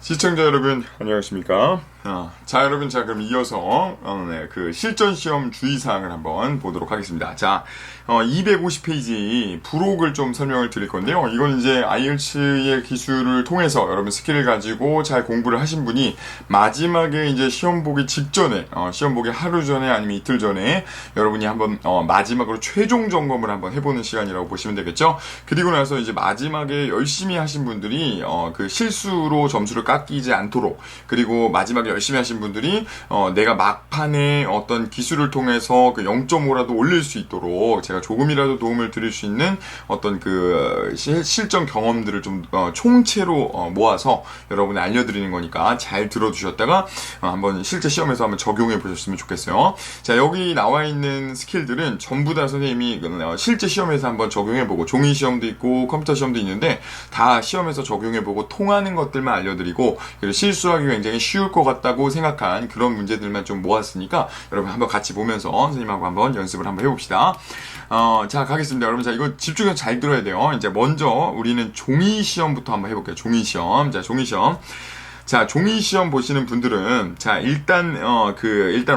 시청자 여러분 안녕하십니까? 자 여러분, 자 그럼 이어서 그 실전 시험 주의사항을 한번 보도록 하겠습니다. 자 250페이지 부록을 좀 설명을 드릴 건데요. 이건 이제 IELTS의 기술을 통해서 여러분 스킬을 가지고 잘 공부를 하신 분이 마지막에 이제 시험 보기 직전에 시험 보기 하루 전에 아니면 이틀 전에 여러분이 한번 마지막으로 최종 점검을 한번 해보는 시간이라고 보시면 되겠죠. 그리고 나서 이제 마지막에 열심히 하신 분들이 그 실수로 점수를 깎이지 않도록, 그리고 마지막에 열심히 하신 분들이 내가 막판에 어떤 기술을 통해서 그 0.5라도 올릴 수 있도록 제가 조금이라도 도움을 드릴 수 있는 어떤 그 실전 경험들을 좀 총체로 모아서 여러분에 알려드리는 거니까 잘 들어주셨다가 한번 실제 시험에서 한번 적용해 보셨으면 좋겠어요. 자, 여기 나와 있는 스킬들은 전부 다 선생님이 실제 시험에서 한번 적용해보고, 종이 시험도 있고 컴퓨터 시험도 있는데 다 시험에서 적용해보고 통하는 것들만 알려드리고, 그리고 실수하기 굉장히 쉬울 것 같다고 생각한 그런 문제들만 좀 모았으니까 여러분 한번 같이 보면서 선생님하고 한번 연습을 한번 해봅시다. 자, 가겠습니다. 여러분, 자, 이거 집중해서 잘 들어야 돼요. 이제 먼저 우리는 종이 시험부터 한번 해볼게요. 종이 시험. 자, 종이 시험. 자, 종이 시험 보시는 분들은, 자, 일단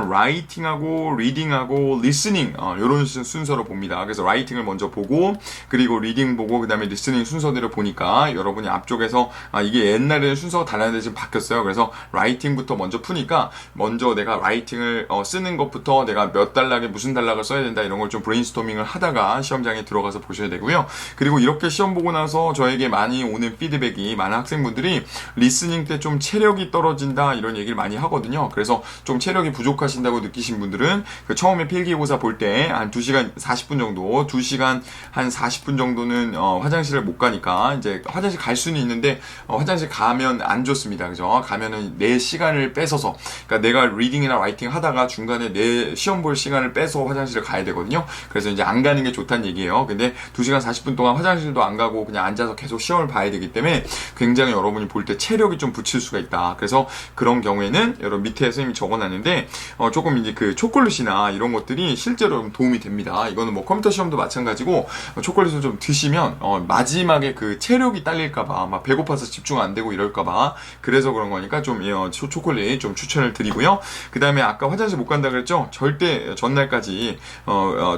라이팅하고, 리딩하고, 리스닝, 요런 순서로 봅니다. 그래서 라이팅을 먼저 보고, 그리고 리딩 보고, 그 다음에 리스닝 순서대로 보니까, 여러분이 앞쪽에서, 이게 옛날에는 순서가 달랐는데 지금 바뀌었어요. 그래서 라이팅부터 먼저 푸니까, 먼저 내가 라이팅을, 쓰는 것부터 내가 몇 단락에 무슨 단락을 써야 된다, 이런 걸 좀 브레인스토밍을 하다가 시험장에 들어가서 보셔야 되고요. 그리고 이렇게 시험 보고 나서 저에게 많이 오는 피드백이, 많은 학생분들이 리스닝 때 좀 체력이 떨어진다 이런 얘기를 많이 하거든요. 그래서 좀 체력이 부족하신다고 느끼신 분들은 그 처음에 필기고사 볼 때 한 2시간 40분 정도, 2시간 한 40분 정도는 화장실을 못 가니까 이제 화장실 갈 수는 있는데 화장실 가면 안 좋습니다. 그죠? 가면은 내 시간을 뺏어서, 그러니까 내가 리딩이나 라이팅 하다가 중간에 내 시험 볼 시간을 빼서 화장실을 가야 되거든요. 그래서 이제 안 가는 게 좋다는 얘기예요. 근데 2시간 40분 동안 화장실도 안 가고 그냥 앉아서 계속 시험을 봐야 되기 때문에 굉장히 여러분이 볼 때 체력이 좀 붙일 수가 있다. 그래서 그런 경우에는 여러분 밑에 선생님이 적어놨는데 조금 이제 그 초콜릿이나 이런 것들이 실제로 도움이 됩니다. 이거는 뭐 컴퓨터 시험도 마찬가지고 초콜릿을 좀 드시면 마지막에 그 체력이 딸릴까봐, 막 배고파서 집중 안 되고 이럴까봐, 그래서 그런 거니까 좀 초콜릿 좀 추천을 드리고요. 그 다음에 아까 화장실 못 간다 그랬죠? 절대 전날까지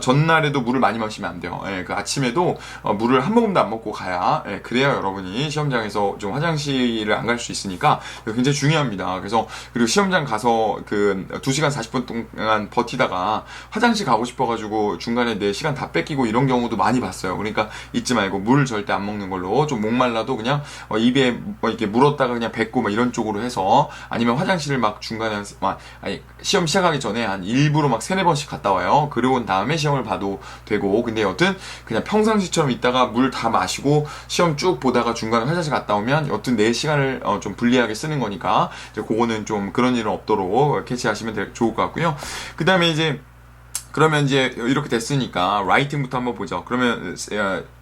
전날에도 물을 많이 마시면 안 돼요. 그 아침에도 물을 한 모금도 안 먹고 가야, 그래야 여러분이 시험장에서 좀 화장실을 안 갈 수 있으니까 굉장히 중요합니다. 그래서 그리고 시험장 가서 그 2시간 40분 동안 버티다가 화장실 가고 싶어가지고 중간에 내 시간 다 뺏기고 이런 경우도 많이 봤어요. 그러니까 잊지 말고 물 절대 안 먹는 걸로, 좀 목말라도 그냥 입에 이렇게 물었다가 그냥 뱉고 막 이런 쪽으로 해서, 아니면 화장실을 막 중간에 시험 시작하기 전에 한 일부러 막 3-4번씩 갔다 와요. 그러고 온 다음에 시험을 봐도 되고. 근데 여튼 그냥 평상시처럼 있다가 물 다 마시고 시험 쭉 보다가 중간에 화장실 갔다 오면 여튼 내 시간을 좀 불리하게 쓰는 거니까 이제 그거는 좀 그런 일은 없도록 캐치하시면 좋을 것 같고요. 그 다음에 이제 그러면 이제 이렇게 됐으니까 라이팅부터 한번 보죠. 그러면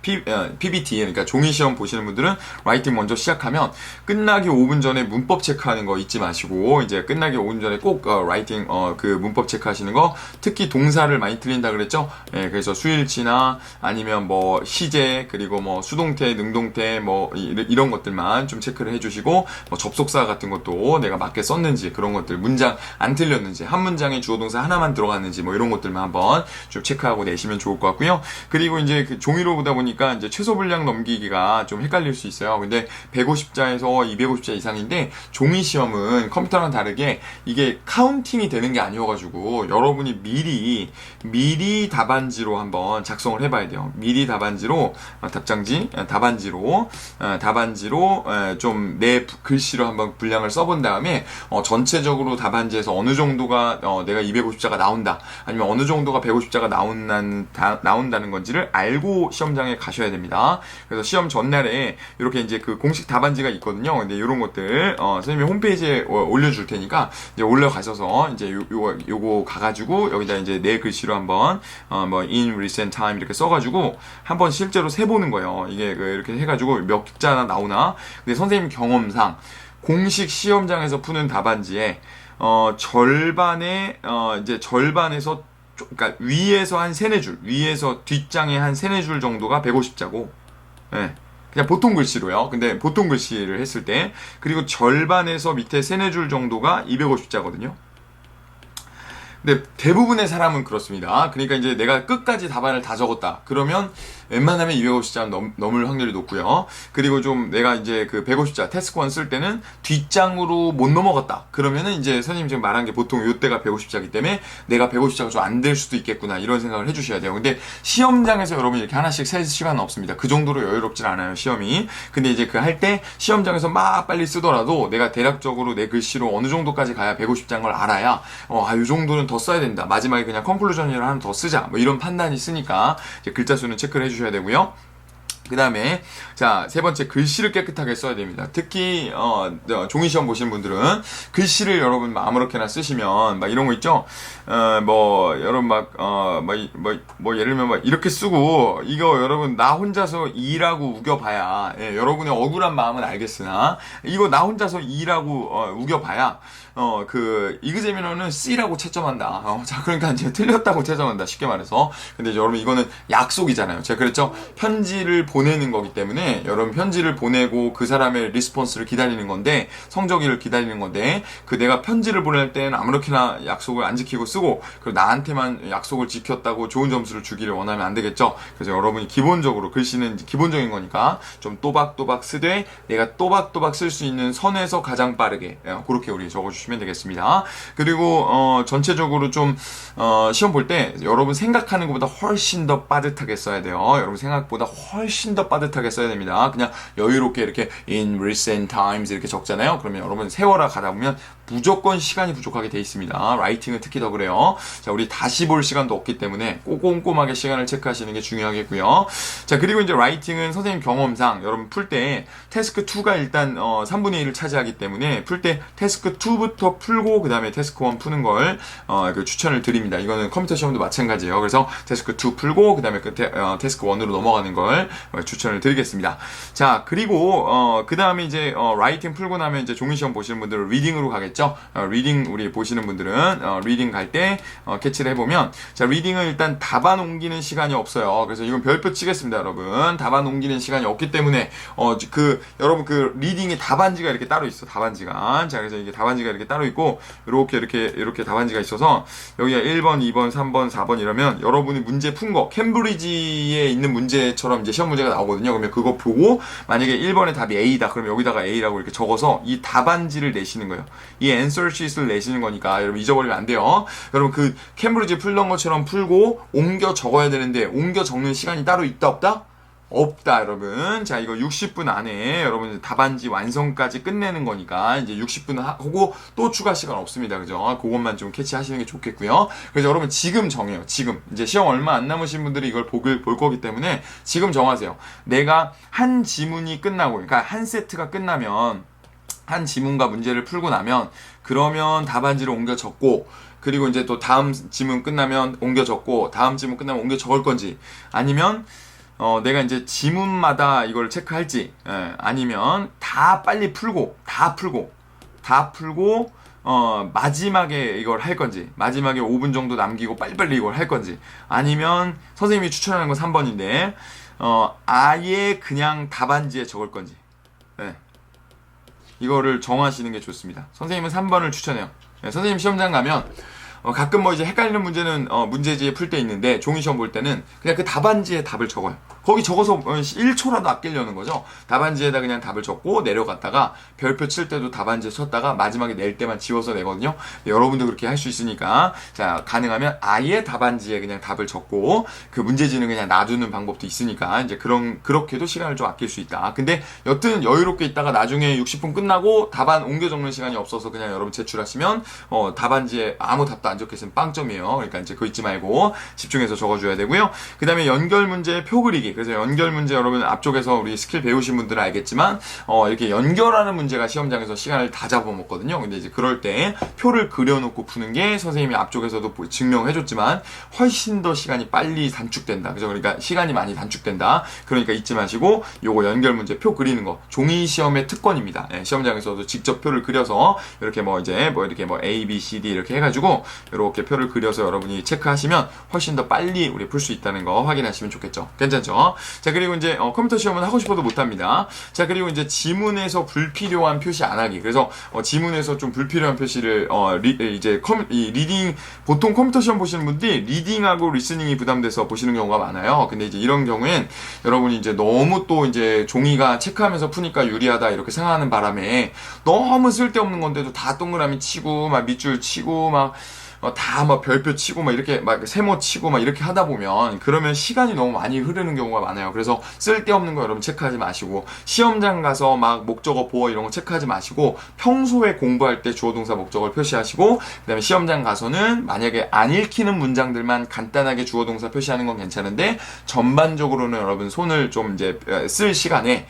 PBT, 그러니까 종이 시험 보시는 분들은 라이팅 먼저 시작하면 끝나기 5분 전에 문법 체크하는 거 잊지 마시고, 이제 끝나기 5분 전에 꼭 라이팅 그 문법 체크하시는 거, 특히 동사를 많이 틀린다 그랬죠. 그래서 수일치나 아니면 뭐 시제, 그리고 뭐 수동태, 능동태 뭐 이런 것들만 좀 체크를 해주시고, 뭐 접속사 같은 것도 내가 맞게 썼는지, 그런 것들 문장 안 틀렸는지, 한 문장에 주어 동사 하나만 들어갔는지 뭐 이런 것들만 한번 좀 체크하고 내시면 좋을 것 같고요. 그리고 이제 그 종이로 보다 보니까 이제 최소 분량 넘기기가 좀 헷갈릴 수 있어요. 근데 150자에서 250자 이상인데, 종이 시험은 컴퓨터랑 다르게 이게 카운팅이 되는 게 아니어가지고 여러분이 미리 답안지로 한번 작성을 해봐야 돼요. 미리 답안지로 답안지로 좀 내 글씨로 한번 분량을 써본 다음에 전체적으로 답안지에서 어느 정도가 내가 250자가 나온다, 아니면 어느 정도가 150자가 나온다는 건지를 알고 시험장에 가셔야 됩니다. 그래서 시험 전날에 이렇게 이제 그 공식 답안지가 있거든요. 근데 이런 것들 선생님이 홈페이지에 올려줄 테니까 이제 올라가셔서 이제 요거 가가지고 여기다 이제 내 글씨로 한번 뭐 in recent time 이렇게 써가지고 한번 실제로 세보는 거예요. 이게 이렇게 해가지고 몇 자나 나오나. 근데 선생님 경험상 공식 시험장에서 푸는 답안지에 절반에서, 그러니까 위에서 한 3-4줄, 위에서 뒷장에 한 3-4줄 정도가 150자고, 그냥 보통 글씨로요. 근데 보통 글씨를 했을 때, 그리고 절반에서 밑에 3, 4줄 정도가 250자거든요. 근데 대부분의 사람은 그렇습니다. 그러니까 이제 내가 끝까지 답안을 다 적었다. 그러면 웬만하면 250자 넘을 확률이 높고요. 그리고 좀 내가 이제 그 150자 태스크 1 쓸 때는 뒷장으로 못 넘어갔다. 그러면은 이제 선생님 지금 말한 게 보통 요때가 150자이기 때문에 내가 150자가 좀 안 될 수도 있겠구나. 이런 생각을 해주셔야 돼요. 근데 시험장에서 여러분 이렇게 하나씩 셀 시간은 없습니다. 그 정도로 여유롭진 않아요, 시험이. 근데 이제 그 할 때 시험장에서 막 빨리 쓰더라도 내가 대략적으로 내 글씨로 어느 정도까지 가야 150자인 걸 알아야 요 정도는 더 써야 된다. 마지막에 그냥 컨클루전을 하나 더 쓰자. 뭐 이런 판단이 있으니까 이제 글자 수는 체크를 해주셔야 되고요. 그 다음에 자, 세 번째, 글씨를 깨끗하게 써야 됩니다. 특히 종이 시험 보시는 분들은 글씨를 여러분 막 아무렇게나 쓰시면 막 이런 거 있죠. 뭐 여러분 뭐 예를 들면 막 이렇게 쓰고 이거 여러분 나 혼자서 이라고 우겨봐야 여러분의 억울한 마음은 알겠으나 이거 나 혼자서 이라고 우겨봐야 그 이그제미너는 C라고 채점한다. 자, 그러니까 이제 틀렸다고 채점한다. 쉽게 말해서. 근데 이제 여러분 이거는 약속이잖아요. 제가 그랬죠. 편지를 보내는 거기 때문에 여러분 편지를 보내고 그 사람의 리스폰스를 기다리는 건데 성적을 기다리는 건데 그 내가 편지를 보낼 때는 아무렇게나 약속을 안 지키고 쓰고 그리고 나한테만 약속을 지켰다고 좋은 점수를 주기를 원하면 안 되겠죠. 그래서 여러분이 기본적으로 글씨는 기본적인 거니까 좀 또박또박 쓰되 내가 또박또박 쓸 수 있는 선에서 가장 빠르게 그렇게 우리 적어주시면 되겠습니다. 그리고 전체적으로 좀 시험 볼 때 여러분 생각하는 것보다 훨씬 더 빠듯하게 써야 돼요. 여러분 생각보다 훨씬 더 빠듯하게 써야 됩니다. 그냥 여유롭게 이렇게 in recent times 이렇게 적잖아요. 그러면 여러분 세워라 가다 보면 무조건 시간이 부족하게 돼 있습니다. 라이팅은 특히 더 그래요. 자, 우리 다시 볼 시간도 없기 때문에 꼼꼼하게 시간을 체크하시는 게 중요하겠고요. 자, 그리고 이제 라이팅은 선생님 경험상 여러분 풀 때 태스크 2가 일단 3분의 1을 차지하기 때문에 풀 때 태스크 2부터 풀고 그 다음에 태스크 1 푸는 걸 그 추천을 드립니다. 이거는 컴퓨터 시험도 마찬가지예요. 그래서 태스크 2 풀고 그 다음에 태스크 1으로 넘어가는 걸 추천을 드리겠습니다. 자, 그리고 그 다음에 이제 라이팅 풀고 나면 이제 종이 시험 보시는 분들은 리딩으로 가겠죠. 리딩 우리 보시는 분들은 리딩 갈 때 캐치를 해보면 자, 리딩은 일단 답안 옮기는 시간이 없어요. 그래서 이건 별표 치겠습니다, 여러분. 답안 옮기는 시간이 없기 때문에 여러분 그 리딩에 답안지가 이렇게 따로 있어. 답안지가. 자, 그래서 이게 답안지가 이렇게 따로 있고 이렇게 답안지가 있어서 여기가 1번, 2번, 3번, 4번 이러면 여러분이 문제 푼 거 캠브리지에 있는 문제처럼 이제 시험 문제가 나오거든요. 그러면 그거 보고 만약에 1번의 답이 A다. 그러면 여기다가 A라고 이렇게 적어서 이 답안지를 내시는 거예요. 이 answer sheet을 내시는 거니까 여러분 잊어버리면 안 돼요. 여러분 그 캠브리지 풀던 것처럼 풀고 옮겨 적어야 되는데 옮겨 적는 시간이 따로 있다 없다? 없다, 여러분. 자, 이거 60분 안에 여러분 답안지 완성까지 끝내는 거니까 이제 60분 하고 또 추가 시간 없습니다. 그죠? 그것만 좀 캐치하시는 게 좋겠고요. 그래서 여러분 지금 정해요. 지금 이제 시험 얼마 안 남으신 분들이 이걸 볼 거기 때문에 지금 정하세요. 내가 한 지문이 끝나고, 그러니까 한 세트가 끝나면 한 지문과 문제를 풀고 나면 그러면 답안지를 옮겨 적고 그리고 이제 또 다음 지문 끝나면 옮겨 적고 다음 지문 끝나면 옮겨 적을 건지 아니면 내가 이제 지문마다 이걸 체크할지 아니면 다 빨리 풀고 마지막에 이걸 할 건지 마지막에 5분 정도 남기고 빨리빨리 이걸 할 건지 아니면 선생님이 추천하는 건 3번인데 아예 그냥 답안지에 적을 건지 이거를 정하시는 게 좋습니다. 선생님은 3번을 추천해요. 선생님 시험장 가면 가끔 뭐 이제 헷갈리는 문제는 문제지에 풀 때 있는데 종이 시험 볼 때는 그냥 그 답안지에 답을 적어요. 거기 적어서 1초라도 아끼려는 거죠. 답안지에다 그냥 답을 적고 내려갔다가 별표 칠 때도 답안지에 쳤다가 마지막에 낼 때만 지워서 내거든요. 여러분도 그렇게 할 수 있으니까 자, 가능하면 아예 답안지에 그냥 답을 적고 그 문제지는 그냥 놔두는 방법도 있으니까 이제 그렇게도 시간을 좀 아낄 수 있다. 근데 여튼 여유롭게 있다가 나중에 60분 끝나고 답안 옮겨 적는 시간이 없어서 그냥 여러분 제출하시면 답안지에 아무 답도 안 적혀있으면 빵점이에요. 그러니까 이제 그거 잊지 말고 집중해서 적어줘야 되고요. 그 다음에 연결 문제 표 그리기. 그래서 연결 문제 여러분 앞쪽에서 우리 스킬 배우신 분들은 알겠지만 이렇게 연결하는 문제가 시험장에서 시간을 다 잡아먹거든요. 근데 이제 그럴 때 표를 그려놓고 푸는 게 선생님이 앞쪽에서도 증명해줬지만 훨씬 더 시간이 빨리 단축된다. 그죠? 그러니까 시간이 많이 단축된다. 그러니까 잊지 마시고 요거 연결 문제 표 그리는 거 종이 시험의 특권입니다. 시험장에서도 직접 표를 그려서 이렇게 이렇게 A, B, C, D 이렇게 해가지고 이렇게 표를 그려서 여러분이 체크하시면 훨씬 더 빨리 우리 풀 수 있다는 거 확인하시면 좋겠죠. 괜찮죠? 그죠? 자, 그리고 이제 컴퓨터 시험은 하고 싶어도 못합니다. 자, 그리고 이제 지문에서 불필요한 표시 안 하기. 그래서 지문에서 좀 불필요한 표시를 이 리딩, 보통 컴퓨터 시험 보시는 분들이 리딩하고 리스닝이 부담돼서 보시는 경우가 많아요. 근데 이제 이런 경우엔 여러분이 이제 너무 또 이제 종이가 체크하면서 푸니까 유리하다 이렇게 생각하는 바람에 너무 쓸데없는 건데도 다 동그라미 치고 막 밑줄 치고 막 다 막 별표 치고 막 이렇게 막 세모 치고 막 이렇게 하다 보면 그러면 시간이 너무 많이 흐르는 경우가 많아요. 그래서 쓸데없는 거 여러분 체크하지 마시고 시험장 가서 막 목적어 보어 이런 거 체크하지 마시고 평소에 공부할 때 주어 동사 목적어를 표시하시고 그다음에 시험장 가서는 만약에 안 읽히는 문장들만 간단하게 주어 동사 표시하는 건 괜찮은데 전반적으로는 여러분 손을 좀 이제 쓸 시간에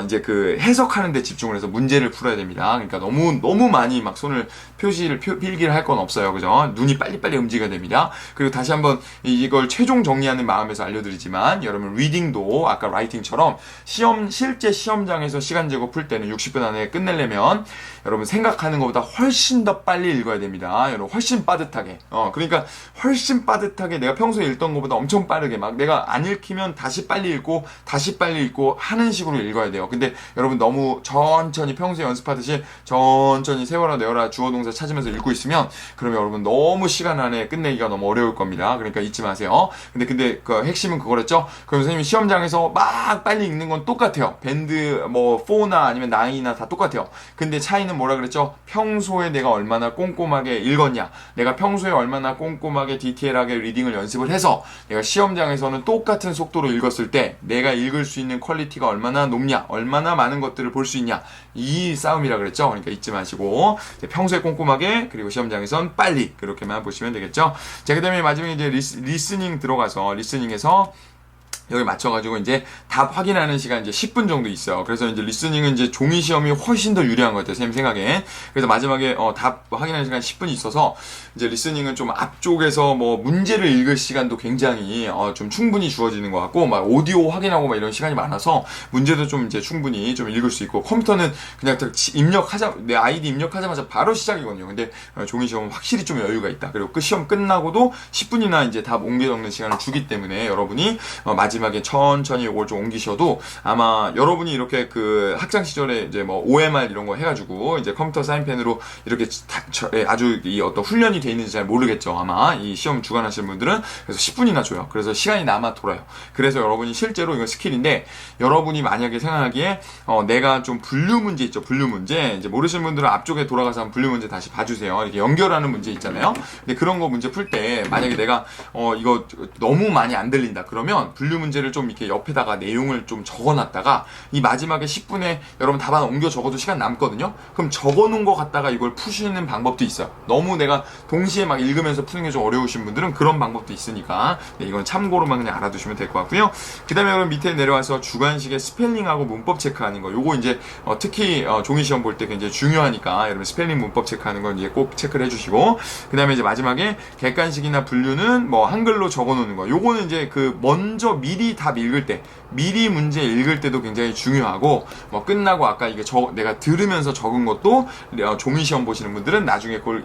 이제 그 해석하는 데 집중을 해서 문제를 풀어야 됩니다. 그러니까 너무 많이 막 손을 필기를 할 건 없어요. 그죠? 눈이 빨리빨리 움직여야 됩니다. 그리고 다시 한번 이걸 최종 정리하는 마음에서 알려드리지만 여러분 리딩도 아까 라이팅처럼 실제 시험장에서 시간 재고 풀 때는 60분 안에 끝내려면 여러분 생각하는 것보다 훨씬 더 빨리 읽어야 됩니다. 여러분 훨씬 빠듯하게. 그러니까 훨씬 빠듯하게 내가 평소에 읽던 것보다 엄청 빠르게 막 내가 안 읽히면 다시 빨리 읽고 하는 식으로 읽어야 돼요. 근데 여러분 너무 천천히 평소에 연습하듯이 천천히 세워라 내워라 주어 동사 찾으면서 읽고 있으면 그러면 여러분 너무 시간 안에 끝내기가 너무 어려울 겁니다. 그러니까 잊지 마세요. 근데 그 핵심은 그거랬죠? 그럼 선생님이 시험장에서 막 빨리 읽는 건 똑같아요. 밴드 뭐 4나 아니면 9이나 다 똑같아요. 근데 차이는 뭐라 그랬죠? 평소에 내가 얼마나 꼼꼼하게 읽었냐. 내가 평소에 얼마나 꼼꼼하게 디테일하게 리딩을 연습을 해서 내가 시험장에서는 똑같은 속도로 읽었을 때 내가 읽을 수 있는 퀄리티가 얼마나 높냐. 얼마나 많은 것들을 볼 수 있냐. 이 싸움이라 그랬죠? 그러니까 잊지 마시고 평소에 꼼꼼하게 그리고 시험장에선 빨리 그렇게만 보시면 되겠죠? 자, 그 다음에 마지막에 이제 리스닝 들어가서 리스닝에서 여기 맞춰가지고 이제 답 확인하는 시간 이제 10분 정도 있어요. 그래서 이제 리스닝은 이제 종이 시험이 훨씬 더 유리한 것 같아요. 선생님 생각에. 그래서 마지막에 답 확인하는 시간 10분이 있어서 이제 리스닝은 좀 앞쪽에서 뭐 문제를 읽을 시간도 굉장히 좀 충분히 주어지는 것 같고 막 오디오 확인하고 막 이런 시간이 많아서 문제도 좀 이제 충분히 좀 읽을 수 있고 컴퓨터는 그냥 내 아이디 입력하자마자 바로 시작이거든요. 근데 종이 시험은 확실히 좀 여유가 있다. 그리고 시험 끝나고도 10분이나 이제 답 옮겨 적는 시간을 주기 때문에 여러분이 마지막에 천천히 이걸 좀 옮기셔도 아마 여러분이 이렇게 그 학창 시절에 이제 뭐 OMR 이런 거 해가지고 이제 컴퓨터 사인펜으로 이렇게 아주 이 어떤 훈련이 돼 있는지 잘 모르겠죠. 아마 이 시험 주관하시는 분들은 그래서 10분이나 줘요. 그래서 시간이 남아 돌아요. 그래서 여러분이 실제로 이건 스킬인데 여러분이 만약에 생각하기에 내가 좀 분류 문제 있죠. 분류 문제 이제 모르시는 분들은 앞쪽에 돌아가서 한번 분류 문제 다시 봐주세요. 이렇게 연결하는 문제 있잖아요. 근데 그런 거 문제 풀 때 만약에 내가 이거 너무 많이 안 들린다 그러면 분류 문제를 좀 이렇게 옆에다가 내용을 좀 적어놨다가 이 마지막에 10분에 여러분 답안 옮겨 적어도 시간 남거든요. 그럼 적어놓은 거 갖다가 이걸 푸시는 방법도 있어요. 너무 내가 동시에 막 읽으면서 푸는 게 좀 어려우신 분들은 그런 방법도 있으니까 이건 참고로만 그냥 알아두시면 될 것 같고요. 그 다음에 여러분 밑에 내려와서 주관식의 스펠링하고 문법 체크하는 거 요거 이제 특히 종이 시험 볼 때 굉장히 중요하니까 여러분 스펠링 문법 체크하는 건 이제 꼭 체크를 해주시고 그 다음에 이제 마지막에 객관식이나 분류는 뭐 한글로 적어놓는 거 요거는 이제 그 먼저 미리 답 읽을 때 미리 문제 읽을 때도 굉장히 중요하고 뭐 끝나고 아까 이게 내가 들으면서 적은 것도 종이 시험 보시는 분들은 나중에 그걸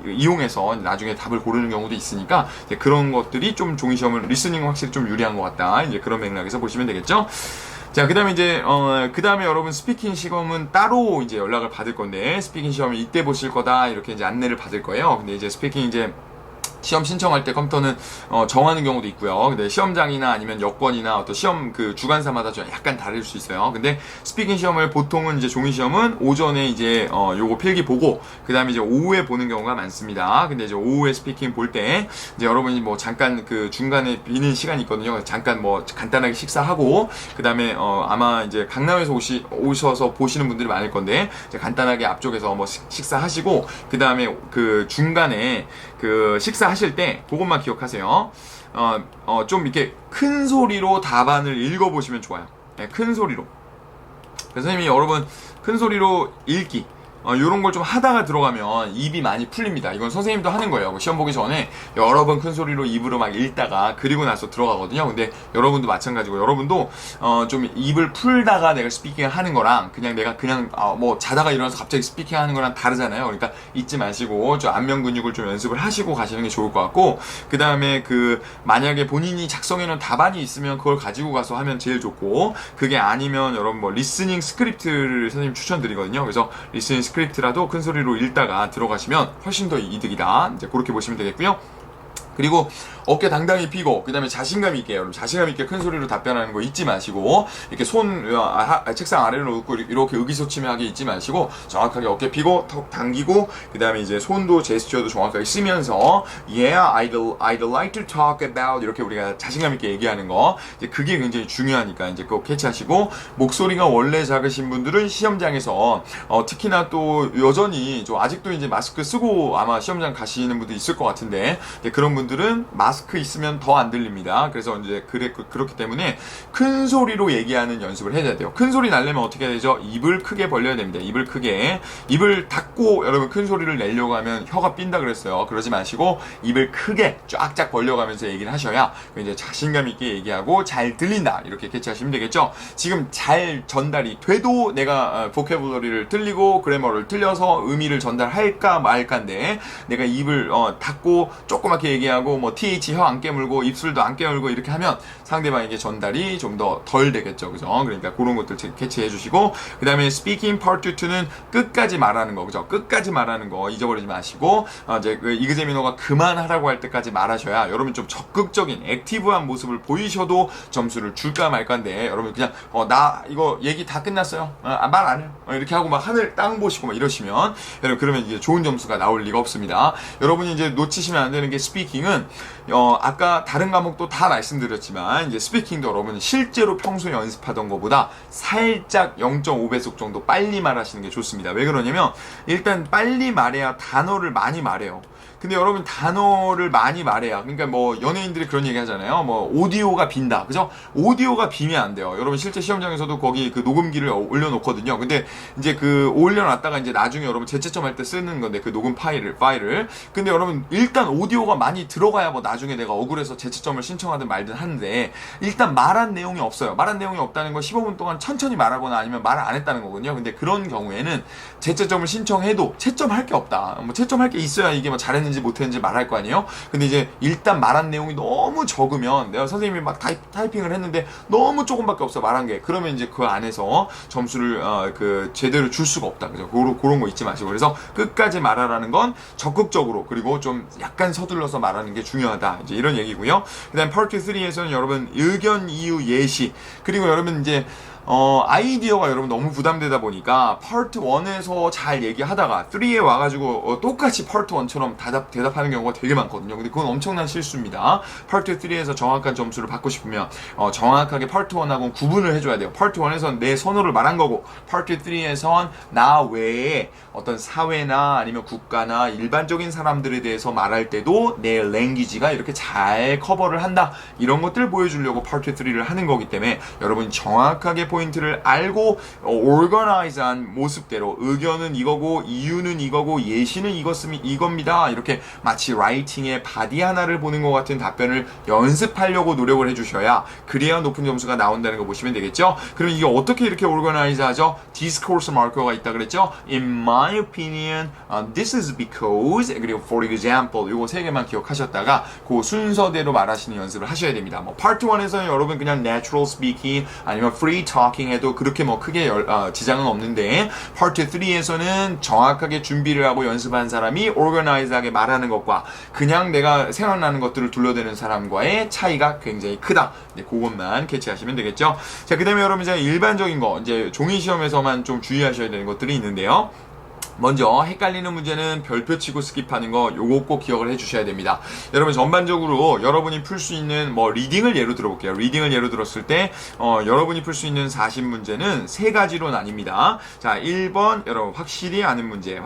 이용해서 나중에 답을 고르는 경우도 있으니까 이제 그런 것들이 좀 종이 시험은 리스닝은 확실히 좀 유리한 것 같다. 이제 그런 맥락에서 보시면 되겠죠. 자, 그 다음에 이제, 그 다음에 여러분 스피킹 시험은 따로 이제 연락을 받을 건데, 스피킹 시험이 이때 보실 거다, 이렇게 이제 안내를 받을 거예요. 근데 이제 스피킹 이제, 시험 신청할 때 컴퓨터는 정하는 경우도 있고요. 근데 시험장이나 아니면 여권이나 어떤 시험 그 주관사마다 좀 약간 다를 수 있어요. 근데 스피킹 시험을 보통은 이제 종이 시험은 오전에 이제 요거 필기 보고 그다음에 이제 오후에 보는 경우가 많습니다. 근데 이제 오후에 스피킹 볼 때 이제 여러분이 뭐 잠깐 그 중간에 비는 시간이 있거든요. 잠깐 뭐 간단하게 식사하고 그다음에 아마 이제 강남에서 오셔서 보시는 분들이 많을 건데 이제 간단하게 앞쪽에서 뭐 식사하시고 그다음에 그 중간에 그 식사하실 때 그것만 기억하세요. 좀 이렇게 큰 소리로 답안을 읽어보시면 좋아요. 네, 큰 소리로. 그래서 선생님이 여러분 큰 소리로 읽기 요런 걸 좀 하다가 들어가면 입이 많이 풀립니다. 이건 선생님도 하는 거예요. 시험 보기 전에 여러 번 큰 소리로 입으로 막 읽다가 그리고 나서 들어가거든요. 근데 여러분도 마찬가지고, 여러분도 좀 입을 풀다가 내가 스피킹 하는 거랑 그냥 내가 그냥 뭐 자다가 일어나서 갑자기 스피킹 하는 거랑 다르잖아요. 그러니까 잊지 마시고 좀 안면 근육을 좀 연습을 하시고 가시는 게 좋을 것 같고, 그 다음에 만약에 본인이 작성해 놓은 답안이 있으면 그걸 가지고 가서 하면 제일 좋고, 그게 아니면 여러분 뭐 리스닝 스크립트를 선생님 추천드리거든요. 그래서 리스닝 스크립트라도 큰 소리로 읽다가 들어가시면 훨씬 더 이득이다. 이제 그렇게 보시면 되겠고요. 그리고 어깨 당당히 피고, 그 다음에 자신감 있게, 여러분 자신감 있게 큰 소리로 답변하는 거 잊지 마시고, 이렇게 책상 아래로 놓고 이렇게 의기소침하게 잊지 마시고 정확하게 어깨 피고 턱 당기고, 그 다음에 이제 손도 제스처도 정확하게 쓰면서 Yeah, I'd like to talk about, 이렇게 우리가 자신감 있게 얘기하는 거, 이제 그게 굉장히 중요하니까 이제 꼭 캐치하시고, 목소리가 원래 작으신 분들은 시험장에서 특히나 또 여전히 좀 아직도 이제 마스크 쓰고 아마 시험장 가시는 분도 있을 것 같은데, 그런 분들은 마스크 있으면 더 안 들립니다. 그래서 이제 그렇기 때문에 큰 소리로 얘기하는 연습을 해야 돼요. 큰 소리 나려면 어떻게 해야 되죠? 입을 크게 벌려야 됩니다. 입을 크게. 입을 닫고 여러분 큰 소리를 내려고 하면 혀가 삔다 그랬어요. 그러지 마시고 입을 크게 쫙쫙 벌려가면서 얘기를 하셔야 이제 자신감 있게 얘기하고 잘 들린다. 이렇게 캐치하시면 되겠죠? 지금 잘 전달이 돼도 내가 보캐블러리를 틀리고 그래머를 틀려서 의미를 전달할까 말까인데, 내가 입을 닫고 조그맣게 얘기하고 뭐 TH 혀 안 깨물고 입술도 안 깨물고 이렇게 하면 상대방에게 전달이 좀 더 덜 되겠죠. 그죠? 그러니까 그런 것들 캐치해 주시고, 그 다음에 스피킹 파트 2는 끝까지 말하는 거. 그죠? 끝까지 말하는 거 잊어버리지 마시고, 이제 이그제미너가 그만하라고 할 때까지 말하셔야 여러분 좀 적극적인 액티브한 모습을 보이셔도 점수를 줄까 말까인데, 여러분 그냥 나 이거 얘기 다 끝났어요. 말 안 해요. 이렇게 하고 막 하늘 땅 보시고 막 이러시면, 여러분 그러면 이제 좋은 점수가 나올 리가 없습니다. 여러분이 이제 놓치시면 안 되는 게, 스피킹은 아까 다른 과목도 다 말씀드렸지만 이제 스피킹도 여러분 실제로 평소에 연습하던 것보다 살짝 0.5배속 정도 빨리 말하시는 게 좋습니다. 왜 그러냐면 일단 빨리 말해야 단어를 많이 말해요. 근데 여러분 단어를 많이 말해야, 그러니까 뭐 연예인들이 그런 얘기 하잖아요. 뭐 오디오가 빈다. 그죠? 오디오가 비면 안 돼요. 여러분 실제 시험장에서도 거기 그 녹음기를 올려놓거든요. 근데 이제 올려놨다가 이제 나중에 여러분 재채점 할 때 쓰는 건데, 그 녹음 파일을. 근데 여러분 일단 오디오가 많이 들어가야 뭐 나중에 내가 억울해서 재채점을 신청하든 말든 하는데, 일단 말한 내용이 없어요. 말한 내용이 없다는 건 15분 동안 천천히 말하거나 아니면 말을 안 했다는 거거든요. 근데 그런 경우에는 재채점을 신청해도 채점할 게 없다. 뭐 채점할 게 있어야 이게 뭐 잘했는지 못했는지 말할 거 아니에요? 근데 이제 일단 말한 내용이 너무 적으면, 내가 선생님이 막 타이핑을 했는데 너무 조금밖에 없어 말한 게, 그러면 이제 그 안에서 점수를 제대로 줄 수가 없다. 그죠? 그런 거 잊지 마시고, 그래서 끝까지 말하라는 건 적극적으로, 그리고 좀 약간 서둘러서 말하는 게 중요하다. 이제 이런 얘기고요. 그다음 파트 3에서는 여러분 의견, 이유, 예시, 그리고 여러분 이제 아이디어가 여러분 너무 부담되다 보니까 파트 1에서 잘 얘기하다가 3에 와가지고 똑같이 파트 1처럼 대답하는 경우가 되게 많거든요. 근데 그건 엄청난 실수입니다. 파트 3에서 정확한 점수를 받고 싶으면 정확하게 파트 1하고는 구분을 해줘야 돼요. 파트 1에선 내 선호를 말한 거고, 파트 3에선 나 외에 어떤 사회나 아니면 국가나 일반적인 사람들에 대해서 말할 때도 내 랭귀지가 이렇게 잘 커버를 한다. 이런 것들 보여주려고 파트 3를 하는 거기 때문에 여러분이 정확하게 포인트를 알고 organize한 모습대로, 의견은 이거고 이유는 이거고 예시는 이겁니다. 이렇게 마치 라이팅의 바디 하나를 보는 것 같은 답변을 연습하려고 노력을 해주셔야, 그래야 높은 점수가 나온다는 거 보시면 되겠죠. 그럼 이게 어떻게 이렇게 organize 하죠? discourse 마커가 있다 그랬죠. In my opinion, this is because, 그리고 for example, 요거 세 개만 기억하셨다가 그 순서대로 말하시는 연습을 하셔야 됩니다. 뭐 파트 1에서는 여러분 그냥 natural speaking 아니면 free talking 해도 그렇게 뭐 크게 지장은 없는데, 파트 3에서는 정확하게 준비를 하고 연습한 사람이 organize하게 말하는 것과 그냥 내가 생각나는 것들을 둘러대는 사람과의 차이가 굉장히 크다. 네, 그것만 캐치하시면 되겠죠. 자, 그 다음에 여러분 이제 일반적인 거, 이제 종이 시험에서만 좀 주의하셔야 되는 것들이 있는데요. 먼저 헷갈리는 문제는 별표 치고 스킵하는 거, 요거 꼭 기억을 해주셔야 됩니다. 여러분 전반적으로 여러분이 풀 수 있는 뭐 리딩을 예로 들어볼게요. 리딩을 예로 들었을 때 여러분이 풀 수 있는 40문제는 세 가지로 나뉩니다. 자, 1번 여러분 확실히 아는 문제.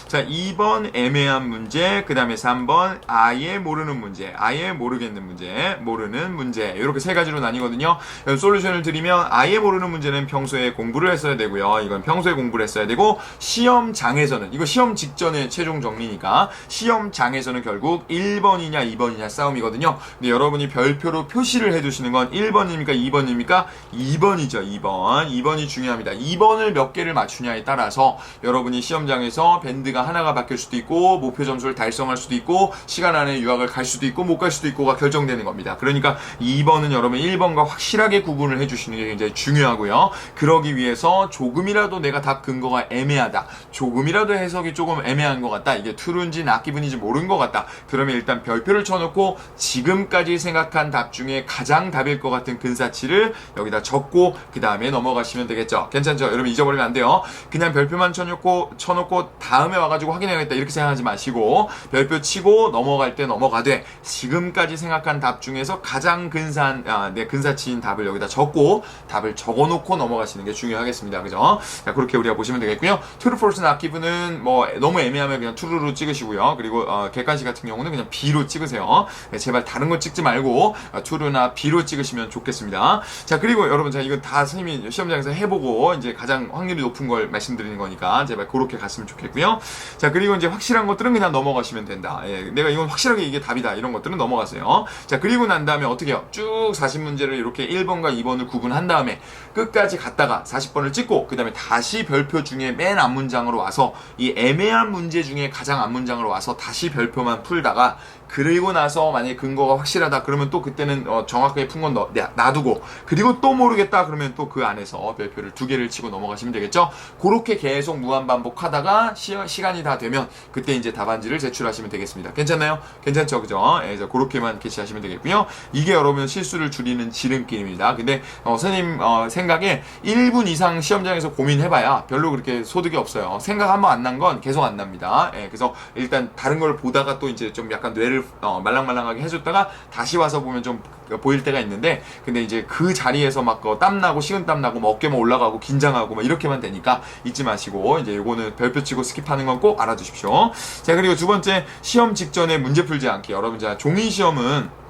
자, 2번 애매한 문제. 그 다음에 3번 아예 모르는 문제. 아예 모르겠는 문제. 모르는 문제. 이렇게 세 가지로 나뉘거든요. 솔루션을 드리면, 아예 모르는 문제는 평소에 공부를 했어야 되고요. 이건 평소에 공부를 했어야 되고, 시험장에서는, 이거 시험 직전에 최종 정리니까, 시험장에서는 결국 1번이냐 2번이냐 싸움이거든요. 근데 여러분이 별표로 표시를 해두시는 건 1번입니까 2번입니까? 2번이죠. 2번이 중요합니다. 2번을 몇 개를 맞추냐에 따라서 여러분이 시험장에서 밴드가 하나가 바뀔 수도 있고, 목표 점수를 달성할 수도 있고, 시간 안에 유학을 갈 수도 있고 못 갈 수도 있고가 결정되는 겁니다. 그러니까 2번은 여러분 1번과 확실하게 구분을 해주시는 게 굉장히 중요하고요. 그러기 위해서 조금이라도 내가 답 근거가 애매하다, 조금이라도 해석이 조금 애매한 것 같다, 이게 true인지 not given인지 모르는 것 같다, 그러면 일단 별표를 쳐놓고 지금까지 생각한 답 중에 가장 답일 것 같은 근사치를 여기다 적고 그 다음에 넘어가시면 되겠죠. 괜찮죠? 여러분 잊어버리면 안 돼요. 그냥 별표만 쳐놓고 다음에 와가지고 확인해야겠다 이렇게 생각하지 마시고, 별표 치고 넘어갈 때 넘어가되 지금까지 생각한 답 중에서 가장 근사한 근사치인 답을 여기다 적고 답을 적어놓고 넘어가시는 게 중요하겠습니다. 그죠? 자, 그렇게 우리가 보시면 되겠고요. true, false, not given은 뭐 너무 애매하면 그냥 true로 찍으시고요. 그리고 객관식 같은 경우는 그냥 B로 찍으세요. 네, 제발 다른 거 찍지 말고 true나 B로 찍으시면 좋겠습니다. 자, 그리고 여러분, 자, 이건 다 선생님이 시험장에서 해보고 이제 가장 확률이 높은 걸 말씀드리는 거니까 제발 그렇게 갔으면 좋겠고요. 자, 그리고 이제 확실한 것들은 그냥 넘어가시면 된다. 예, 내가 이건 확실하게 이게 답이다 이런 것들은 넘어가세요. 자, 그리고 난 다음에 어떻게 해요? 쭉 40문제를 이렇게 1번과 2번을 구분한 다음에 끝까지 갔다가 40번을 찍고 그 다음에 다시 별표 중에 맨 앞문장으로 와서 이 애매한 문제 중에 가장 앞문장으로 와서 다시 별표만 풀다가, 그리고 나서 만약에 근거가 확실하다 그러면 또 그때는 정확하게 푼 건 놔두고, 그리고 또 모르겠다 그러면 또 그 안에서 별표를 2개를 치고 넘어가시면 되겠죠. 그렇게 계속 무한반복하다가 시간이 다 되면 그때 이제 답안지를 제출하시면 되겠습니다. 괜찮나요? 괜찮죠? 그죠? 예, 그렇게만 캐치하시면 되겠고요. 이게 여러분 실수를 줄이는 지름길입니다. 근데 선생님 생각에 1분 이상 시험장에서 고민해봐야 별로 그렇게 소득이 없어요. 생각 한번 안 난 건 계속 안 납니다. 예, 그래서 일단 다른 걸 보다가 또 이제 좀 약간 뇌를 말랑말랑하게 해줬다가 다시 와서 보면 좀 보일 때가 있는데, 근데 이제 그 자리에서 막 땀나고 식은땀 나고 막 어깨만 올라가고 긴장하고 막 이렇게만 되니까 잊지 마시고, 이제 요거는 별표 치고 스킵하는 건 꼭 알아두십시오. 자, 그리고 두 번째, 시험 직전에 문제 풀지 않기. 여러분, 자, 종이 시험은